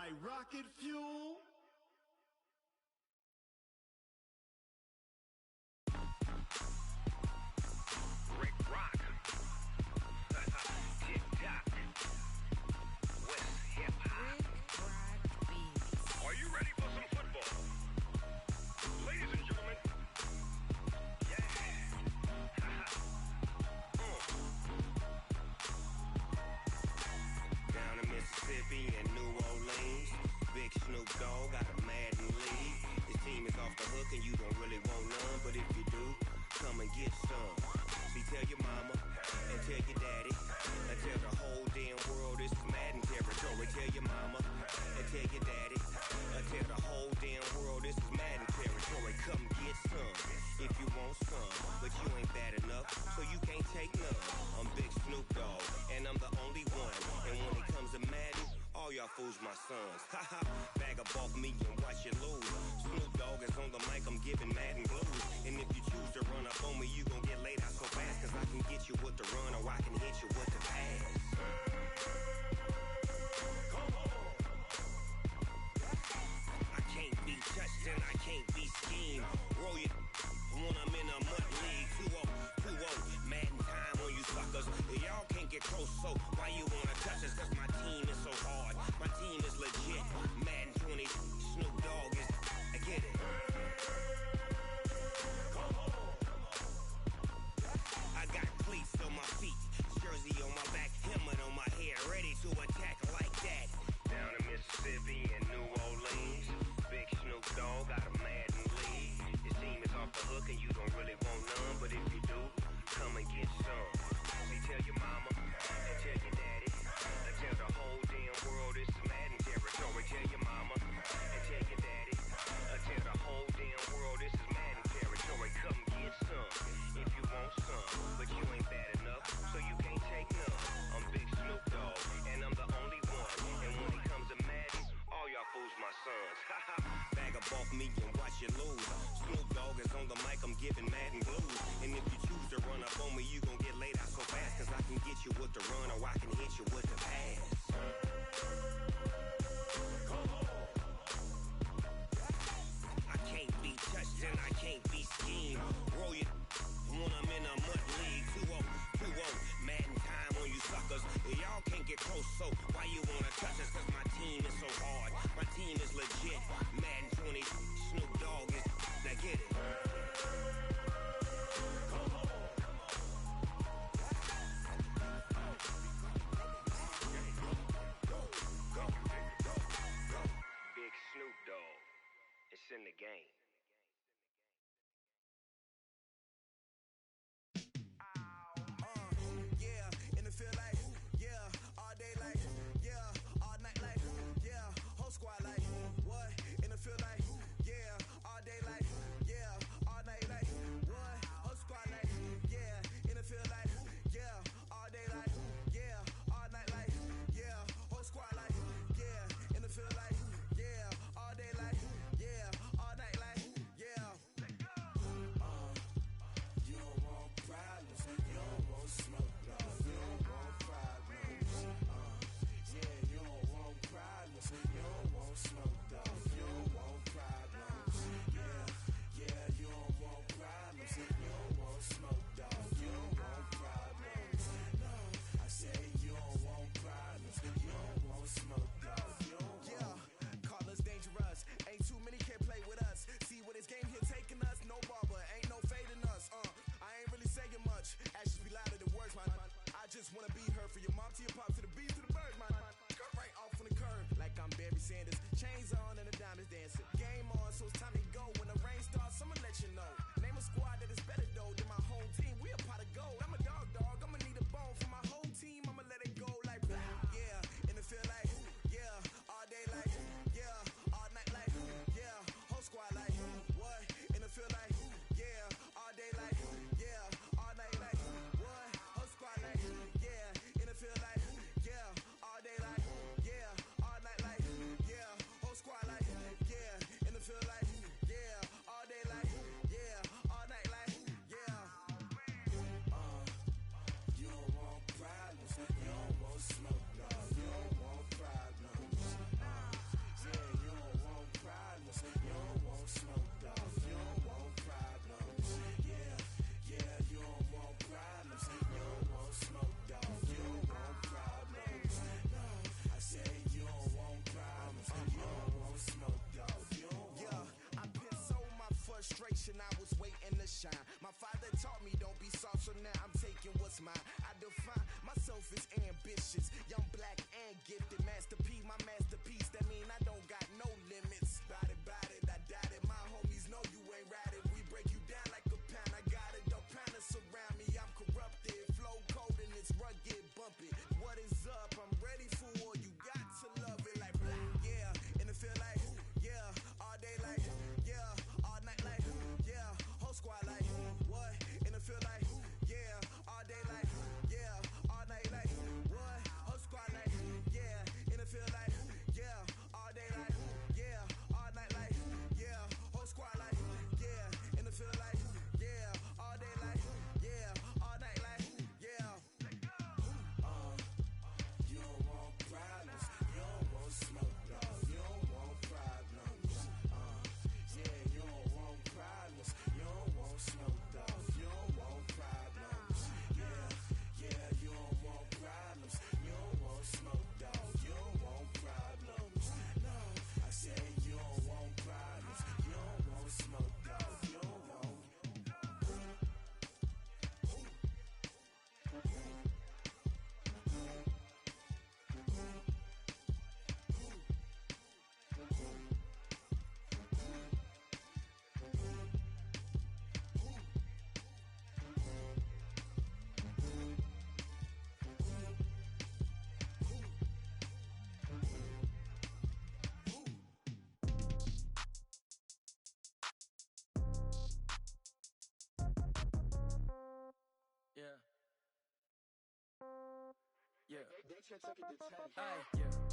[SPEAKER 8] like rocket fuel.
[SPEAKER 9] Rick Rock. Tick-tock. West hip-hop. Are you ready for some football? Ladies and gentlemen. Yeah. Down in Mississippi and New Orleans, Big Snoop Dogg got a Madden league. His team is off the hook and you don't really want none, but if you do, come and get some. See, tell your mama and tell your daddy and tell the whole damn world this is Madden territory. Tell your mama and tell your daddy and tell the whole damn world this is Madden territory. Come get some if you want some, but you ain't bad enough, so you can't take none. I'm Big Snoop Dogg and I'm the only one, and when it comes to Madden, all y'all fools my sons. Haha, bag up off me and watch you lose. Snoop Dogg is on the mic, I'm giving Madden blues. And if you choose to run up on me, you gon' get laid out so fast, cause I can get you with the run or I can hit you with the pass. I can't be touched and I can't be schemed. Roll you when I'm in a mud league. 2-0, Madden time on you suckers. Y'all can't get close, so why you wanna touch us? Cause my team is so hard, my team is legit. Madden 20, Snoop Dogg is, I get it. I got cleats on my feet, jersey on my back, helmet on my head, ready to attack like that. Down in Mississippi and New Orleans, Big Snoop Dogg got a Madden league. His team is off the hook and you don't really want none, but if you do, come and get some. See, tell your mama and tell your daddy and tell the whole damn world this is Madden territory. Tell your mama and tell your daddy and tell the whole damn world this is Madden territory. Come get some if you want some, but you ain't bad enough, so you can't take none. I'm Big Snoop Dogg and I'm the only one, and when it comes to Madden, all y'all fools my sons. Haha, bag up off me and watch you lose. Snoop Dogg is on the mic, I'm giving Madden blues. And if you choose to run up on me, you gon' get laid out so fast, cause I can get you with the run or I can hit you with the pass. I can't be touched and I can't be schemed. Roll you when I'm in a mud league. 2-0, Madden time on you suckers. Y'all can't get close, so why you wanna touch us? Cause my team is so hard, my team is legit. Madden 20, Snoop Dogg is, now get it.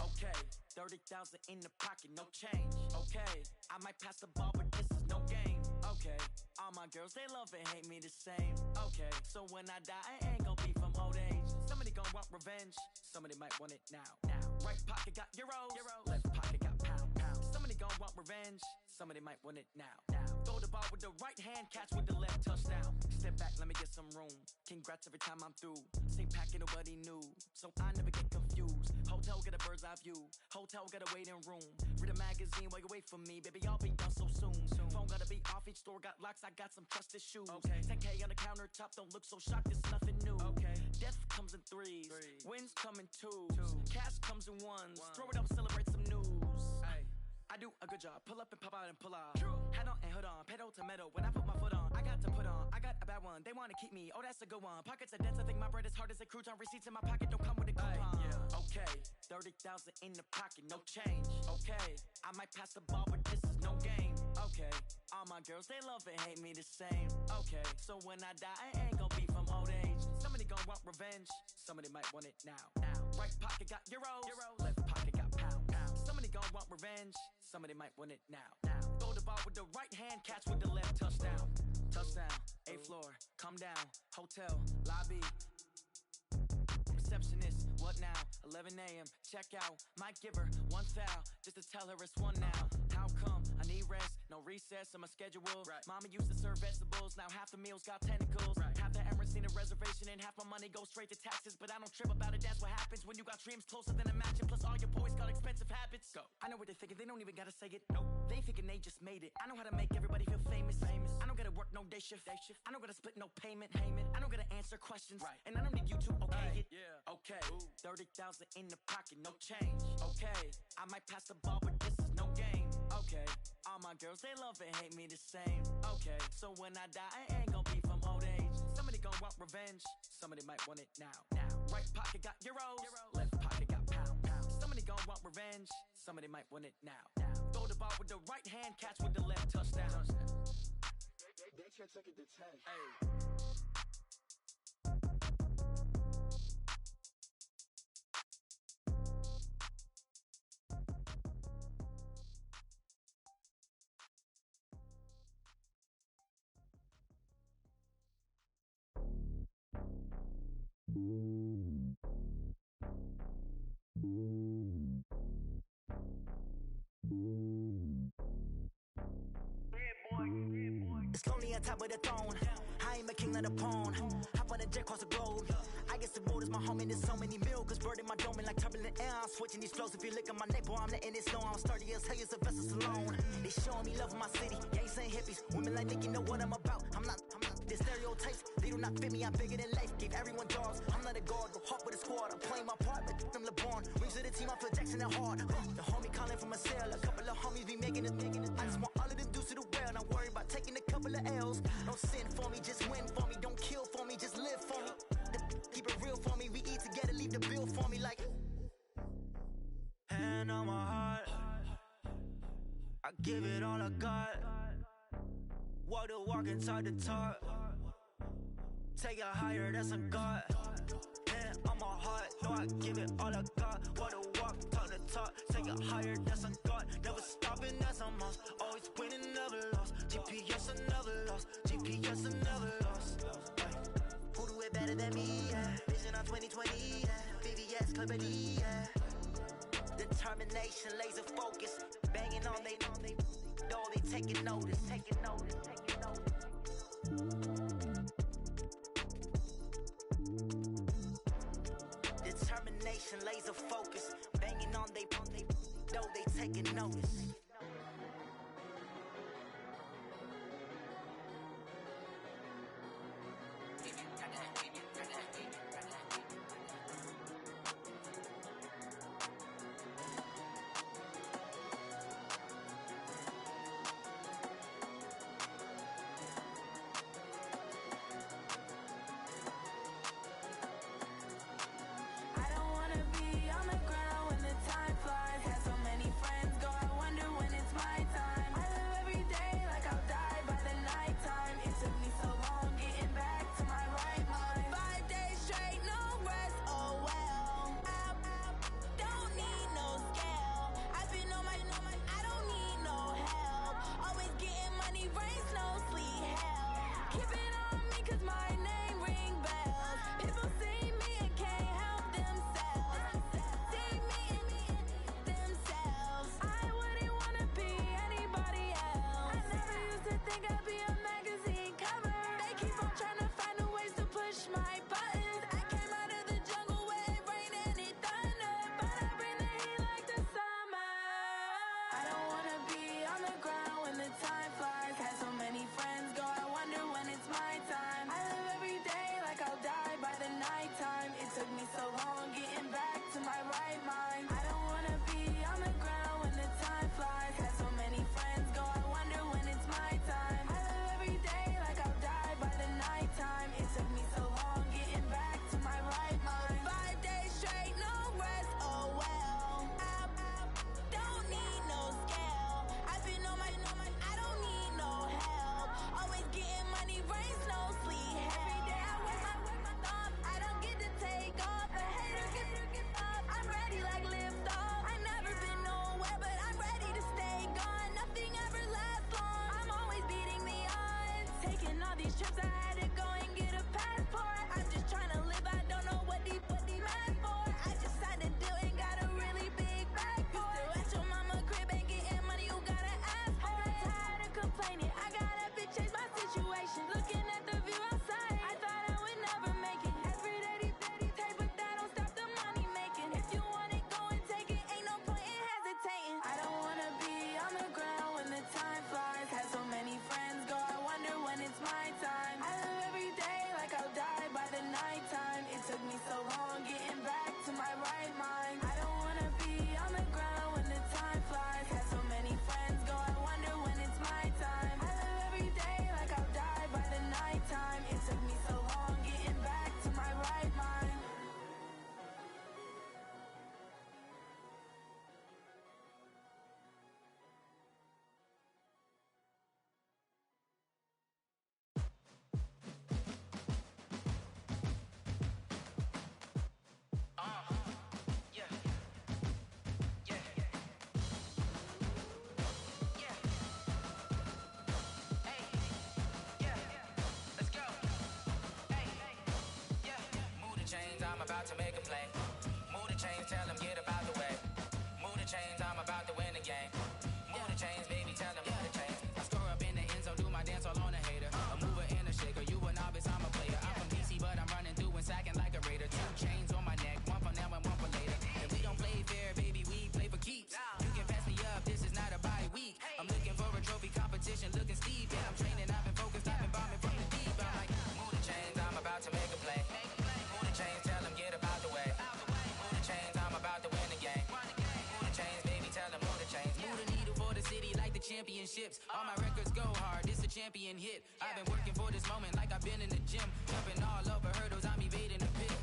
[SPEAKER 10] Okay, 30,000 in the pocket, no change. Okay, I might pass the ball, but this is no game. Okay, all my girls, they love and hate me the same. Okay, so when I die, I ain't gon' be from old age. Somebody gon' want revenge, somebody might want it now. Right pocket got euros, left pocket got pound. Somebody gon' want revenge, somebody might want it now. Throw the ball with the right hand, catch with the left, touchdown. Step back, let me get some room. Congrats every time I'm through. Same packet, nobody knew, so I never get confused. Hotel get a bird's eye view, hotel got a waiting room. Read a magazine while you wait for me, baby, I'll be done so soon. Phone gotta be off, each store got locks, I got some trusted shoes. 10K on the countertop, don't look so shocked, it's nothing new. Death comes in threes, wins come in twos, cash comes in ones. Throw it up, celebrate some news. I do a good job, pull up and pop out and pull out. Hat on and hood on, pedal to metal. When I put my foot on, I got to put on. I got a bad one, they wanna keep me, oh that's a good one. Pockets are dense, I think my bread is hard as a crouton. Receipts in my pocket don't come with a coupon. Okay, 30,000 in the pocket, no change. Okay, I might pass the ball, but this is no game. Okay, all my girls, they love and hate me the same. Okay, so when I die, I ain't gon' be from old age. Somebody gon' want revenge, somebody might want it now. Right pocket got euros, left pocket got pound. Somebody gon' want revenge, somebody might want it now. Throw the ball with the right hand, catch with the left, touchdown. Touchdown, 8th floor, come down, hotel, lobby. Receptionist, what now? 11 a.m., check out. Might give her one foul, just to tell her it's one now. How come? I need rest, no recess on my schedule. Mama used to serve vegetables, now half the meals got tentacles. Half the Emirates need a reservation and half my money goes straight to taxes. But I don't trip about it, that's what happens when you got dreams closer than a mansion. Plus all your boys got expensive habits. Go. I know what they're thinking, they don't even gotta say it. Nope. They thinking they just made it. I know how to make everybody feel famous. I don't gotta work no day shift. I don't gotta split no payment. I don't gotta answer questions. And I don't need you to okay it. Okay, 30,000 in the pocket, no change. Okay, I might pass the ball, but this is no game. Okay, all my girls, they love and hate me the same. Okay, so when I die, I ain't gon' be from old age. Somebody gon' want revenge, somebody might want it now. Right pocket got euros, left pocket got pound. Somebody gon' want revenge, somebody might want it now. Throw the ball with the right hand, catch with the left, touchdown.
[SPEAKER 8] They can't take it to 10.
[SPEAKER 11] It's lonely on top of the throne. I ain't a king of the pawn. Hop on a jet across the globe. I guess the road is my home and there's so many milkers birding my dome and like turbulent air. I'm switching these flows. If you look at my neck, boy, I'm letting it slow. I'm sturdy as hell, it's a vessel alone. They showing me love in my city. Gangs ain't hippies. Women like Nicky know what I'm about. I'm not the stereotypes. They do not fit me. I'm bigger than life. Gave everyone jobs. I'm not a guard. Go hard with a squad. I'm playing my part, but I'm LeBron. Rings to the team. I feel Jackson and hard. The homie calling from a cell. A couple of homies be making it. I just want all of them dudes to the well. Not worry about taking a couple of L's. Don't sin for me, just win for me. Don't kill for me, just live for me. Keep it real for me. We eat together, leave the bill for me like.
[SPEAKER 10] Hand on my heart, I give it all I got. Walk the walk inside the talk. Take it higher, that's a God. Hand on my heart, no, I give it all I got. Walk the walk, talk the talk. Take it higher, that's a God. Never stopping, that's a must. Always winning, never lost. GPS, I never lost. GPS, I never lost.
[SPEAKER 11] Who do it better than me? Yeah. Vision on 2020. Yeah. VVS, Company. Yeah. Determination, laser focus. Banging on they door, they taking notice. Taking notice. Taking notice. Determination, laser focus. Banging on they door, they taking notice.
[SPEAKER 12] I don't wanna be on the ground when the time flies. Had so many friends go, I wonder mind. I don't wanna be on the ground when the time flies. Had so many friends go, I wonder when it's my time. I live every day like I'll die by the nighttime. It took me so long getting back to my right mind. 5 days straight, no rest, oh well. I don't need no scale. I've been on my, I don't need no help. Always getting money, rain, snow, sleet, every day I work my thumb. I don't get to take off. A hater get up. I'm ready like lift off. I've never been nowhere, but I'm ready to stay gone. Nothing ever lasts long. I'm always beating the odds. Taking all these trips, I had to go and get a passport. I'm just trying to live, I don't know what the mad for. I just signed a deal and got a really big bag for it. Still at your mama crib and getting money, you gotta ask for it. I'm tired of complaining, I gotta change my situation. Looking at the view outside, I thought I would never make it. Every day they take, but that don't stop the money making. If you want it, go and take it, ain't no point in hesitating. I don't wanna be on the ground when the time flies. Had so many friends go, I wonder when it's my time. I live every day like I'll die by the nighttime. It took me so long getting back to my right mind. I don't wanna be on the ground when the time flies. Had so many friends go, I wonder when it's my time. I live every day like I'll die by the nighttime. It took me so long getting back to my right mind.
[SPEAKER 13] I'm about to make a play. Move the chains, tell them get up out the way. Move the chains, I'm about to win the game. Move the chains, baby, tell them move the chains. I score up in the end zone, do my dance all on a hater. A mover and a shaker, you a novice, I'm a player. I'm from DC, but I'm running through and sacking like a raider. 2 chains on my neck, one for now and one for later. And we don't play fair, baby, we play for keeps. You can pass me up, this is not a bye week. I'm looking for a trophy competition, looking steep. And I'm training, I've been focused, I've been bombing from the deep. I'm like, move the chains, I'm about to make a play. Move the chains, tell them get up out the way. Move the chains, I'm about to win the game. Move the chains, baby, tell them move the chains. Move the needle for the city like the championships. All my records go hard, this a champion hit. I've been working for this moment like I've been in the gym. Jumping all over hurdles, I'm evading the pit.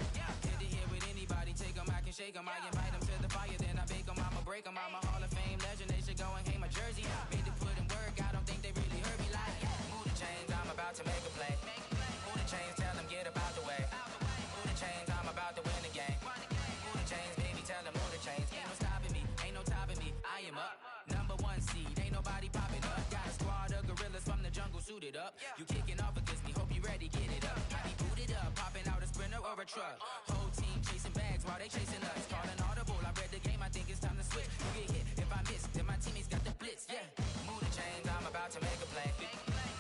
[SPEAKER 13] Hit to hit with anybody, take them, I can shake them. I invite them to the fire, then I bake them, I'ma break them. I'm a Hall of Fame legend, they should go and hang my jersey. Made to put in work, I don't think they really heard me like. Move the chains, I'm about to make a play. Move the chains, tell them get up out the way. Move the chains, I'm about to win the game. Move the chains, baby, tell them move the chains. Ain't no stopping me, ain't no topping me. I am up, #1 seed, ain't nobody popping up. Got a squad of gorillas from the jungle suited up. You kicking off against me, hope you ready, get it up. I be booted up, popping out a sprinter or a truck. Whole team chasing bags while they chasing us. Calling audible, I read the game, I think it's time to switch. You get hit, if I miss, then my teammates got the blitz, yeah. Move the chains, I'm about to make a play.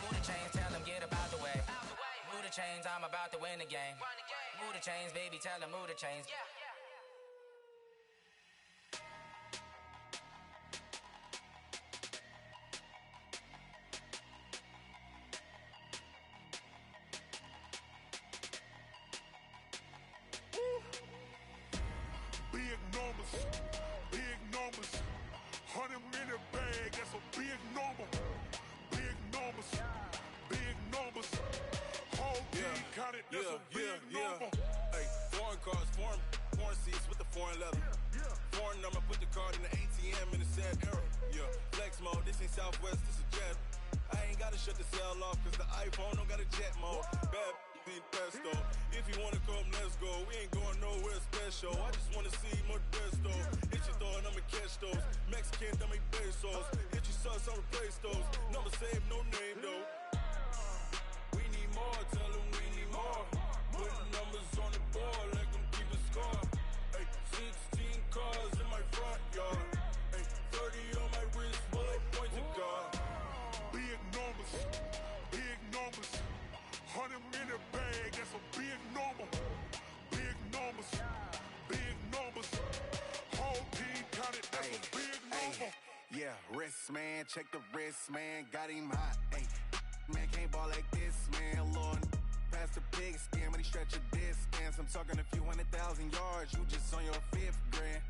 [SPEAKER 13] Move the chains, tell them get up out the way. Move the chains, I'm about to win the game. Move the chains, baby, tell them move the chains.
[SPEAKER 8] Big numbers, big numbers. 100-minute bag, that's a big number. Big numbers, big numbers. Whole team counted, that's a big number.
[SPEAKER 5] Hey, foreign cars, foreign seats with the foreign leather. Foreign number, put the card in the ATM in the sad era. Yeah, flex mode, this ain't Southwest, this is jet. I ain't gotta shut the cell off, cause the iPhone don't got a jet mode. Bad in pesto. If you wanna come, let's go. We ain't going nowhere special. I just wanna see Modesto. Hit your thought, I'ma catch those. Mexican, dummy pesos. Hit your sus, I'll replace those. Number saved, no name though. We need more, tell them we need more. Putting numbers on the board like I'm keeping score. Hey, 16 cars in my front yard. Hey, 30 on my wrist, while I point to God.
[SPEAKER 8] Big numbers, big numbers. 100-minute bag, that's a big number. Big numbers, big numbers. Whole team counted, that's a big number.
[SPEAKER 14] Yeah, wrist man, check the wrist man, got him hot. Ay, man can't ball like this, man. Lord, past the pig skin, but he stretch a distance. I'm talking a few 100,000 yards, you just on your 5th grand.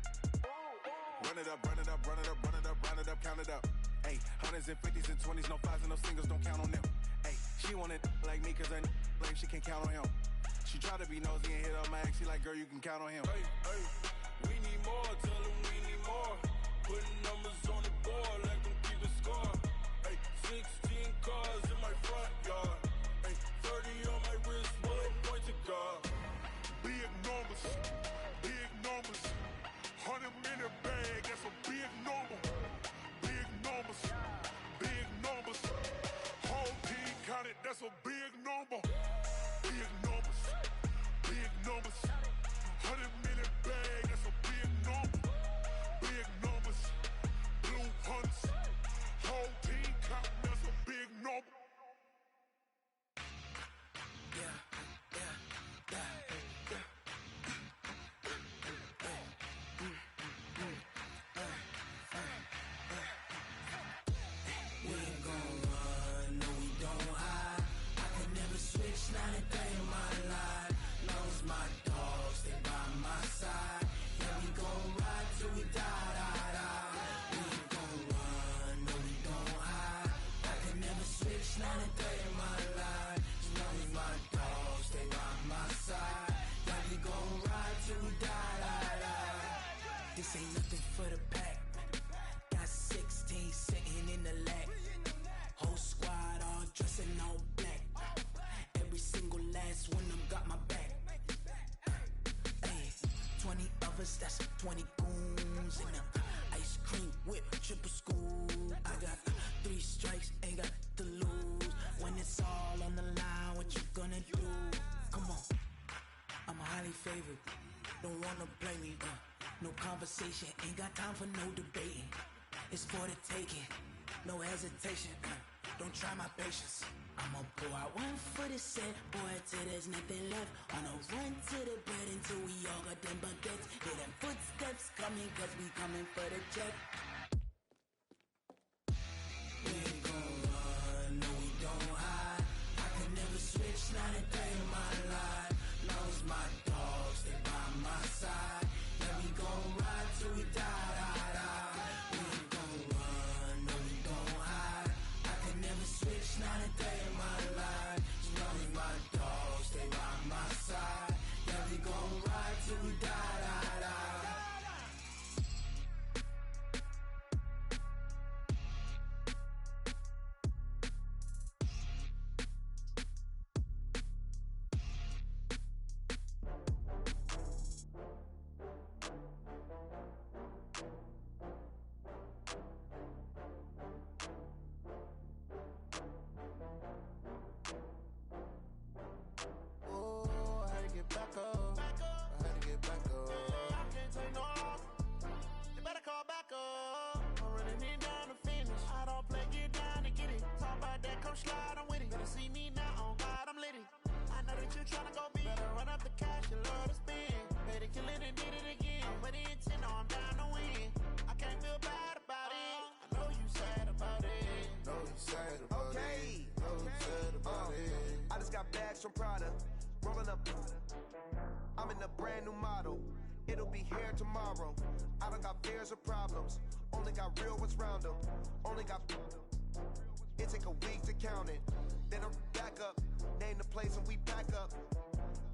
[SPEAKER 14] up, run it up, run it up, round it up, count it up. Ayy, hundreds and fifties and 20s, no fives and no singles, don't count on them. Ayy, she wanted like me cause I like she can't count on him. She tried to be nosy and hit up my ex, she like, girl, you can count on him.
[SPEAKER 15] Hey, hey, we need more, tell them we need more. Putting numbers on the board, let them keep the score. Hey, 16 cars in my front yard. Hey, 30 on my wrist, one point to God.
[SPEAKER 8] Big numbers, 100 minute bag, that's a big number. Big numbers, whole team counted, that's a big number. Big numbers, 100 minute bag, that's a big number. Big numbers, blue hunts, whole team counting, that's a big number.
[SPEAKER 10] Not a day in my life. Lost my dogs, they by my side. Yeah, we gon' ride till we die, die, die. We ain't gon' run, no, we don't hide. I can never switch, not a day in my life. As long as my dogs, they by my side. Yeah, we gon' ride till we die, die, die. This ain't nothing for the pack. Got 16 sitting in the lag. Whole squad all dressing all black. Every single last one of them got my back. Ay, 20 of us, that's 20 goons in the ice cream whip, triple scoop. I got 3 strikes, ain't got to lose. When it's all on the line, what you gonna do? Come on, I'm highly favored. Don't wanna play me, no conversation, ain't got time for no debating. It's for the taking, no hesitation. Don't try my patience. I'ma pour out one for the set, boy, till there's nothing left. On a run to the bed until we all got them baguettes. Hear them footsteps coming, cause we coming for the check. We ain't gon' run, no, we don't hide. I can never switch, not a day in my life. Lost my dogs, they by my side. Yeah, we gon' ride till we die, die, die. We ain't gon' run, no, we don't hide. I can never switch, not a day in my life. As long as my dogs, they by my side. Yeah, we gon' ride till we die, die, die.
[SPEAKER 16] From Prada, rolling up. I'm in a brand new model. It'll be here tomorrow. I don't got fears or problems. Only got real ones round them. Only got. It take a week to count it. Then I'm back up. Name the place and we back up.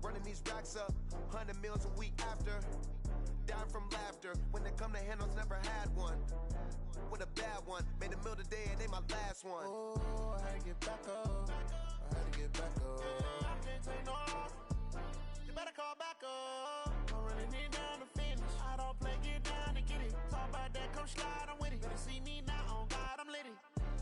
[SPEAKER 16] Running these racks up. 100 meals a week after. Dying from laughter. When it come to handles, never had one. With a bad one. Made a meal today and they my last one. Oh, I had to get back up. I had to get back up. I can't take no loss. You better call back up. I'm running it down to finish. I don't play, get down to get it. Talk about that, come slide, I'm with it. Better see me now, on God, I'm litty.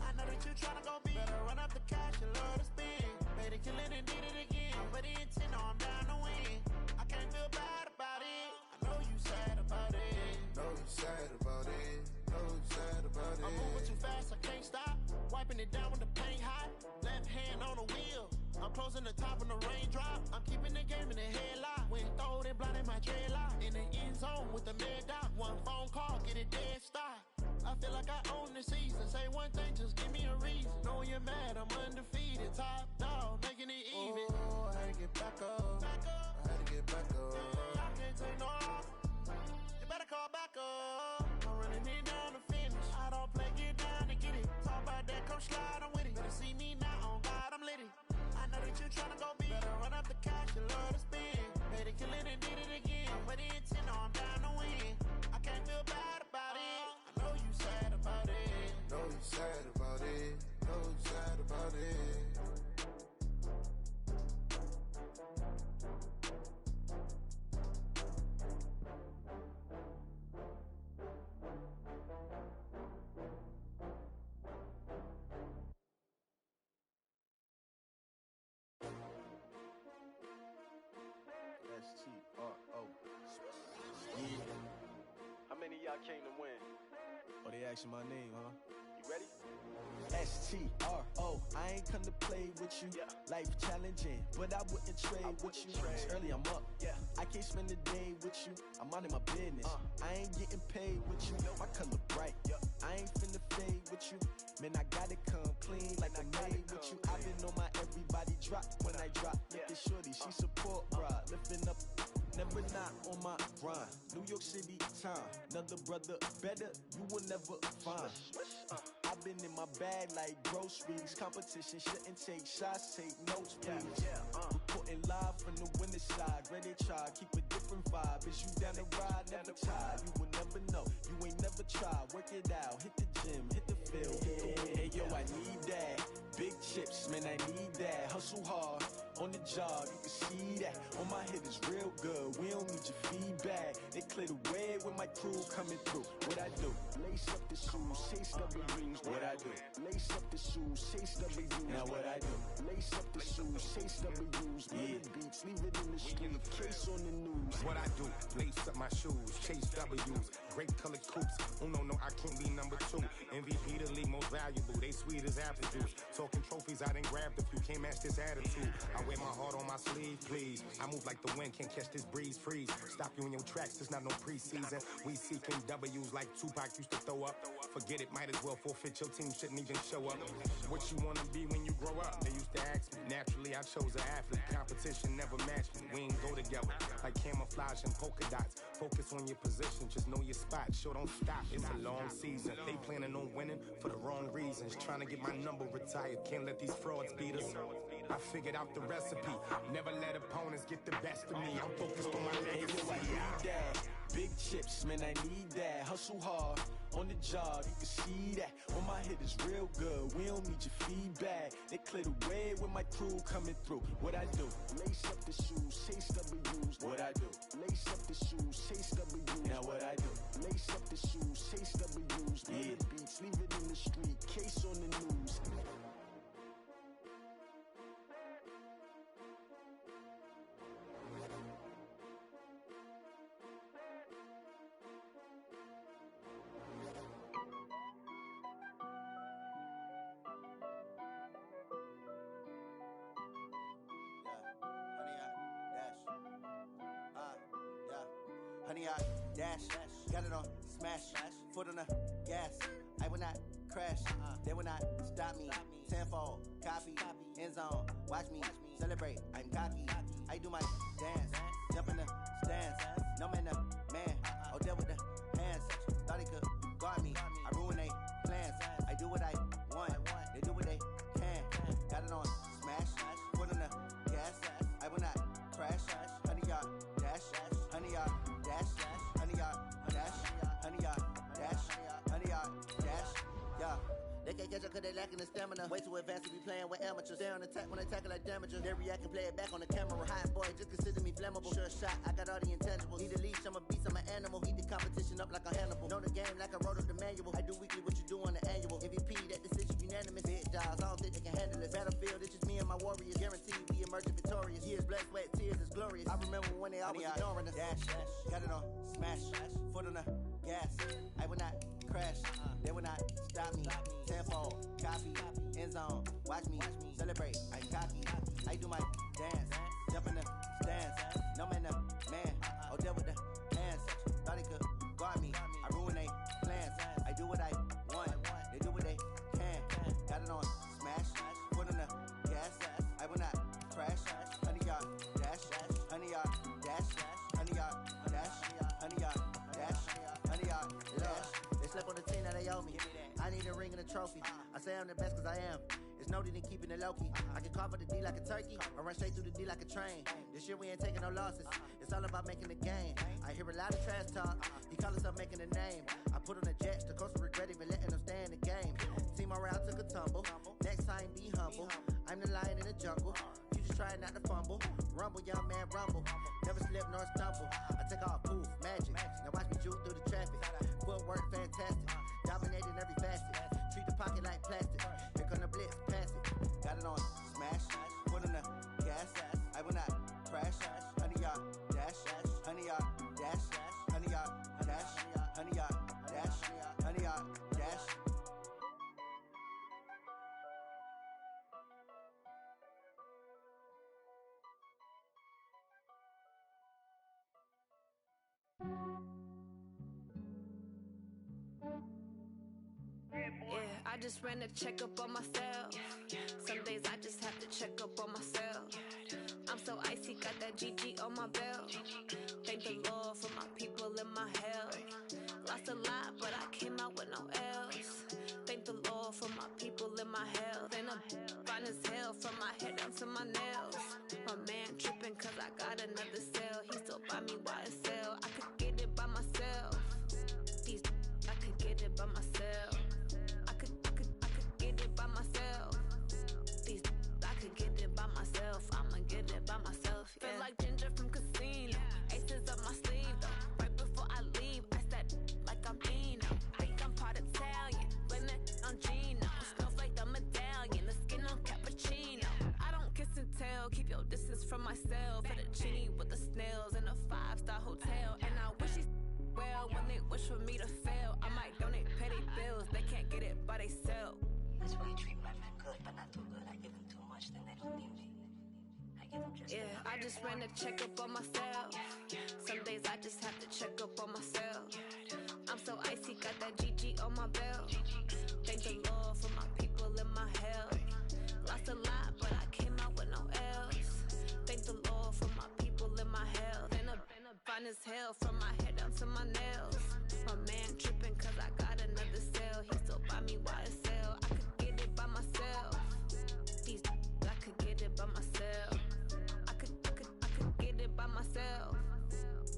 [SPEAKER 16] I know that you tryna go big. Better run up the cash, you love to spend. Made it, kill it, and did it again. I'm with the intent, no, I'm down to win. I can't feel bad about it. I know you sad about it. Know you sad about it. Know you sad about it. I'm moving too fast, I can't stop. Wiping it down with the paint hot. Left hand on the wheel. I'm closing the top of the raindrop. I'm keeping the game in the headlock. When throwed and blinded my dreadlock. In the end zone with the mad dot. One phone call, get it dead stop. I feel like I own the season. Say one thing, just give me a reason. Know you're mad, I'm undefeated. Top dog, making it even. Oh, I had to get back up. I had to get back up. I can't take no loss. You better call back up. I'm running it down.
[SPEAKER 8] slide, I'm with it. Better see me now, on God, I'm litty. I know that you tryna go big. Better run up the cash, you love to spend. Made it, kill it, and did it again. But the intent, I'm down to win. I can't feel bad about it. I know you sad about it.
[SPEAKER 5] Know you sad about it. Know you sad about it.
[SPEAKER 8] S-T-R-O. Yeah.
[SPEAKER 17] How many of y'all came to win?
[SPEAKER 8] Oh, they asking my name, huh?
[SPEAKER 17] You ready?
[SPEAKER 8] S-T-R-O. I ain't come to play with you. Life challenging, but I wouldn't trade with you. It's early, I'm up. I can't spend the day with you. I'm minding my business. I ain't getting paid with you. My color bright. I ain't finna fade with you. Man, I gotta come clean like I made with you. I've been on my everybody drop when I drop. Look at shorty, she support, bruh. Lifting up. Never not on my grind. New York City time. Another brother better, you will never find. I've been in my bag like groceries. Competition shouldn't take shots, take notes, please. Reporting live from the winter side. Ready to try, keep a different vibe. Is you down the ride, never tired. You will never know, you ain't never tried. Work it out, hit the gym, hit the field, hit the wind. Hey yo, I need that. Big chips, man, I need that. Hustle hard, on the job, you can see that. On my head is real good, we don't need your feedback. They clear the way with my crew coming through. What I do? Lace up the shoes, chase W's. What I do? Lace up the shoes, chase W's. Now what I do? Lace up the shoes, chase W's. Yeah. Beats, leave it in the street, case on the news.
[SPEAKER 18] What I do? Lace up my shoes, chase W's. Great colored coops. Oh no, I can't be number 2. MVP the league most valuable. They sweet as apple juice. Talking trophies, I done grabbed a few. Can't match this attitude. I wear my heart on my sleeve, please. I move like the wind, can't catch this breeze, freeze. Stop you in your tracks, there's not no preseason. We seeking W's like Tupac used to throw up. Forget it, might as well forfeit. Your team shouldn't even show up. What you wanna be when you grow up? They used to ask me. Naturally, I chose an athlete. Competition never matched me. We ain't go together like camouflage and polka dots. Focus on your position, just know your spot. Sure, don't stop. It's a long season. They planning on winning for the wrong reasons. Trying to get my number retired. Can't let these frauds beat us. I figured out the recipe. Never let opponents get the best of me. I'm focused on my legacy.
[SPEAKER 8] I need that. Big chips, man, I need that. Hustle hard, on the job, you can see that. On my head is real good, we don't need your feedback. They clear the way with my crew coming through. What I do? Lace up the shoes, chase W's. What I do? Lace up the shoes, chase W's. Now what I do? Lace up the shoes, chase W's. Yeah. Beats, leave it in the street, case on the news.
[SPEAKER 19] Honey, I dash, got it on smash, foot on the gas. I will not crash, they will not stop me. Tenfold, copy, end zone, watch me celebrate. I'm cocky, I do my dance, jump in the stands. No man, the man, oh deal with the hands. Thought he could guard me, I ruin they plans. I do what I want, they do what they can. Got it on smash, foot on the gas. I will not crash, honey, y'all dash, honey, y'all dash, honey, y'all dash, honey, y'all dash, honey, y'all dash, yeah. They can't catch up cause they lacking the stamina. Way too advanced to be playing with amateurs. They on attack when they tackle like damagers. They react and play it back on the camera. Hot boy, just consider me flammable. Sure shot, I got all the intangibles. Need a leash, I'm a beast, I'm an animal. Heat the competition up like a Hannibal. Know the game like I wrote up the manual. I do weekly what you do on the annual. MVP, that decision unanimous. Big jobs, I don't think they can handle it. Battlefield, it's just me and my warriors. Guaranteed we emerging victorious. Years, blood, sweat, tears, is glorious. I remember when they always ignoring us. Dash, got it on smash, foot on the gas. I will not crash, they will not stop me. Tenfold, copy, end zone, watch me celebrate. I'm cocky, I do my dance, jump in the stands. No man, the man, oh deal with the hands. Thought he could guard me, I ruin they plans. I do what I want, they do what they can. Got it on smash, foot on the gas. I will not crash, honey, y'all dash, honey, y'all dash, honey, y'all dash, honey, y'all dash, honey, y'all dash. They slept on the team that they owe me. I need a ring and a trophy. I say I'm the best cause I am. It's no need in keeping it low-key. I can carve up the D like a turkey, or run straight through the D like a train. This year we ain't taking no losses. It's all about making the game. I hear a lot of trash talk. He call himself making a name. I put on the Jets, the coach will regret even letting them stay in the game. Team morale took a tumble. Next time be humble. I'm the lion in the jungle. You just try not to fumble. Rumble, young man, rumble. Never slip nor stumble. I take off, poof, magic. Now watch me juke through the traffic. Footwork fantastic. Dominating every facet. Treat the pocket like plastic. Here come the blitz, pass it. Got it on smash. Put in the gas. I will not crash. Honey yard dash. Honey yard dash. Honey yard dash. Honey yard dash. Honey yard dash.
[SPEAKER 20] Yeah, I just ran a checkup on myself. Some days I just have to check up on myself. I'm so icy, got that GG on my belt. Thank the Lord for my people in my health. Lost a lot, but I came out with no else. Thank the Lord for my people in my health. And I'm fine as hell from my head down to my nails. My man tripping cause I got another cell. He still buy me YSL. I could get it by myself. These I could get it by myself. I could get it by myself. These I could get it by myself. I'ma get it by myself. Yeah. Feel like Ginger from Casino. Aces up my sleeve though. Right before I leave, I said like I'm Dino. Think I'm part Italian. Blame that on Gino. Smells like the medallion. The skin on cappuccino. I don't kiss and tell. Keep your distance from myself. Fettuccine with the snails in a 5-star hotel. And I wish he's well when they wish for me to fail. I might donate petty bills. They can't get it by they sell.
[SPEAKER 21] That's why I treat my men good, but not too good. I give them too much, then they don't need me. I give them just
[SPEAKER 20] I just ran a checkup on myself. Some days I just have to check up on myself. I'm so icy, got that GG on my belt. Thank the Lord for my people in my health. Lost a lot, but I came out with no else. Thank the Lord for my people in my health. And I'm fine as hell from my head down to my nails. My man tripping cause I got another cell. He still buy me YSL. I could get it by myself. These I could get it by myself. I could get it by myself.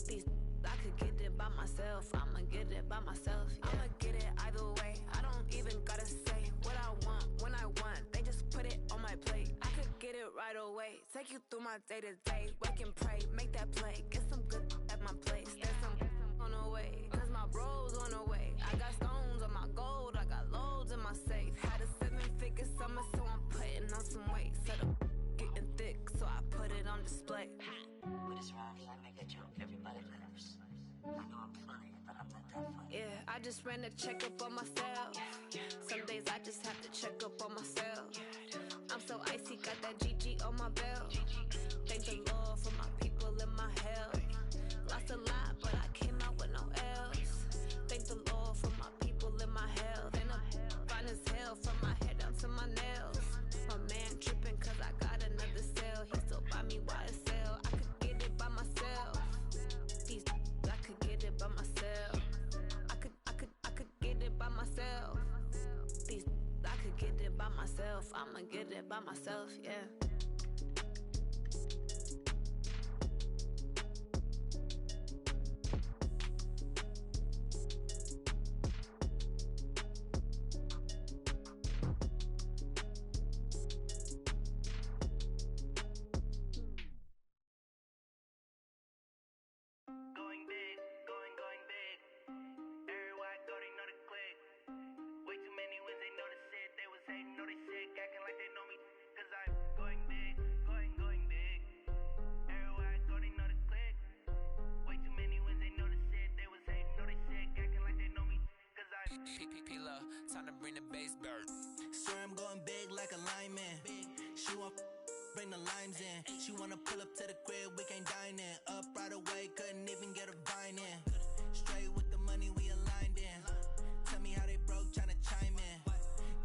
[SPEAKER 20] These I could get it by myself. I'ma get it by myself. Yeah. I'ma get it either way. I don't even gotta say what I want when I want. They just put it on my plate. I could get it right away. Take you through my day to day. Wake and pray, make that play. Get some good at my place. There's some on the way. Cause my bro's on the way. I got stones on my gold. I got loads in my safe. Had a 7-figure summer, so I'm putting on some weight. Set up getting thick, so I put it on display.
[SPEAKER 21] With this round, I make a joke. Everybody laughs. I know I'm funny, but I'm not that funny.
[SPEAKER 20] Yeah, I just ran a checkup on myself. Some days I just have to check up on myself. I'm so icy, got that GG on my belt. Thank the Lord for my people in my health. Lost a lot, but I came out with no else. Thank the Lord for my people in my health. And I'm fine as hell from my head down to my nails. My man tripping cause I got another cell. He still buy me YSL. I could get it by myself. These I could get it by myself. I could get it by myself. These I could get it by myself. I'ma get it by myself, yeah.
[SPEAKER 9] Going big, going big. Everywhere I go, they know the click. Way too many wins, they know the shit. They was hating, know they sick, acting like they know me. Cause I'm going big, going big. Everywhere I go, they know the click. Way too many wins, they know the shit. They was hating, know they sick, acting like they know me. Cause I'm
[SPEAKER 22] P-P-P-Love, time to bring the bass bird.
[SPEAKER 23] Swear I'm going big like a lineman. She want bring the limes in. She wanna pull up to the crib, we can't dine in. Up right away, couldn't even get a vine in. Straight with the money, we aligned in. Tell me how they broke, tryna chime in.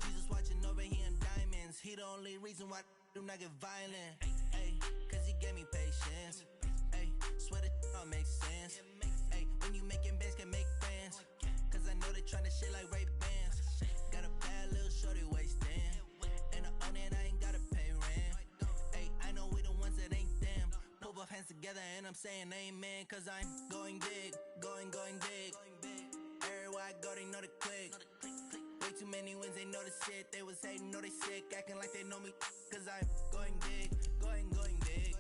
[SPEAKER 23] Jesus watching over, he in diamonds. He the only reason why do not get violent. Ay, cause he gave me patience. Ay, swear that all makes sense. Ay, when you making bands, can make friends. Cause I know they tryna shit like Ray-Bans. Got I'm saying amen, cause I'm going big, going big. Everywhere I go, they know the click. Way too many wins, they know the shit. They was hating, know they sick, acting like they know me, cause I'm going big, going big.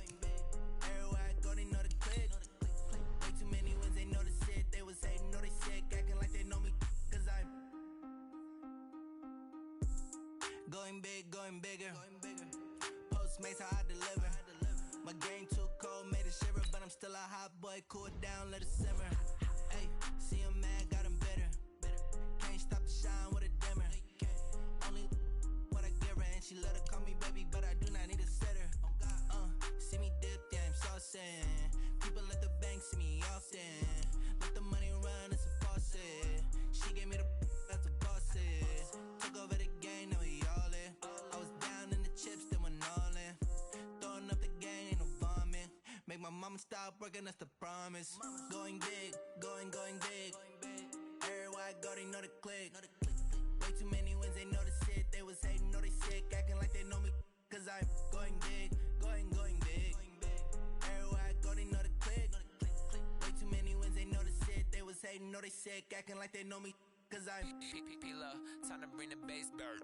[SPEAKER 23] Everywhere I go, they know the click. Way too many wins, they know the shit. They was hating, know they sick, acting like they know me, cause I'm going big, going bigger. Postmates, how I deliver. My game too cold, made it shiver, but I'm still a hot boy. Cool it down, let it simmer. Hey, see him mad, got him bitter. Can't stop the shine with a dimmer. Only what I give her, and she let her call me baby, but I do not need a sitter. See me dip, yeah, I'm saucing. People at the bank see me often. Let the money run, it's a faucet. She gave me the that's a boss is. Took over the game, now we all in. I was down in the chips, then went all in. Throwing up the gang, ain't no vomit. Make my mama stop working, that's the promise. Going big, going big. Everywhere I go, they know the click. Way too many wins, they know the shit. They was hating, know they sick, acting like they know me, cause I'm going big, going big. Everywhere I go, they know the click. Way too many wins, they know the shit. They was hating, know they sick, acting like they know me, cause I'm
[SPEAKER 22] P-Love, time to bring the bass bird.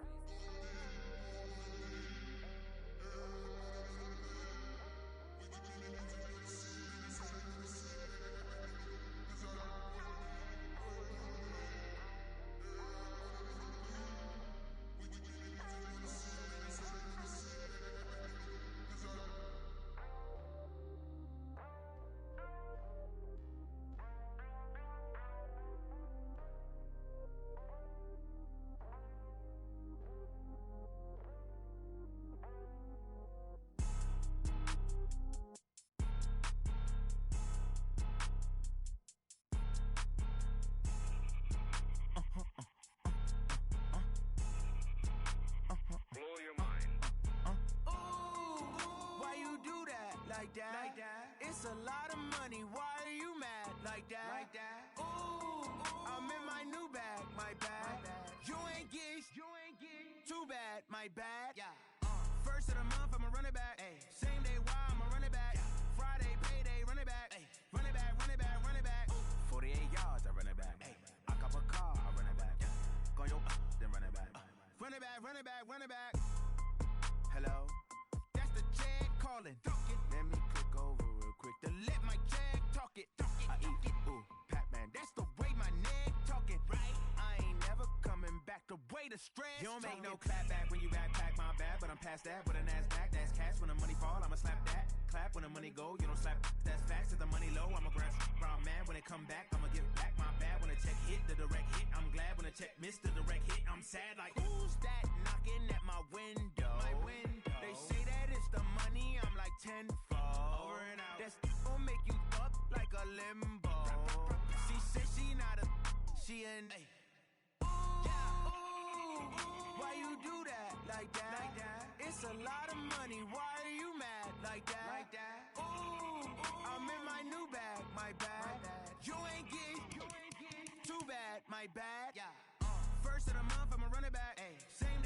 [SPEAKER 1] It's a lot of money, why are you mad like that? Ooh, I'm in my new bag, my bad. You ain't geeks, too bad, my bad. First of the month, I'ma run it back. Same day, why I'ma run it back. Friday, payday, run it back. Run it back, run it back, run it back.
[SPEAKER 3] 48 yards, I run it back. I cop a car, I run it back. Go your then run it back.
[SPEAKER 1] Run it back, run it back, run it back.
[SPEAKER 3] Hello?
[SPEAKER 1] That's the check calling.
[SPEAKER 3] Let me click over real quick
[SPEAKER 1] To let my check talk it.
[SPEAKER 3] I eat, ooh, Pac-Man.
[SPEAKER 1] That's the way my neck talking. Right? I ain't never coming back the way the stress.
[SPEAKER 3] You don't make no clap back when you backpack my bad, but I'm past that with a NASDAQ. That's cash when the money fall, I'ma slap that. Clap when the money go, you don't slap. That's facts. If the money low, I'ma grab brown man. When it come back, I'ma give back my bad. When the check hit, the direct hit. I'm glad when the check missed the direct hit. I'm sad like
[SPEAKER 1] who's that knocking at my window? My window. They say that it's the money, I'm like tenfold.
[SPEAKER 3] Over and out.
[SPEAKER 1] That's gon' make you up like a limbo. She said she not a, she an. Why you do that like that? It's a lot of money, why are you mad like that? Ooh, I'm in my new bag, my bad. You ain't geek, too bad, my bad. First of the month, I'ma run it back. Same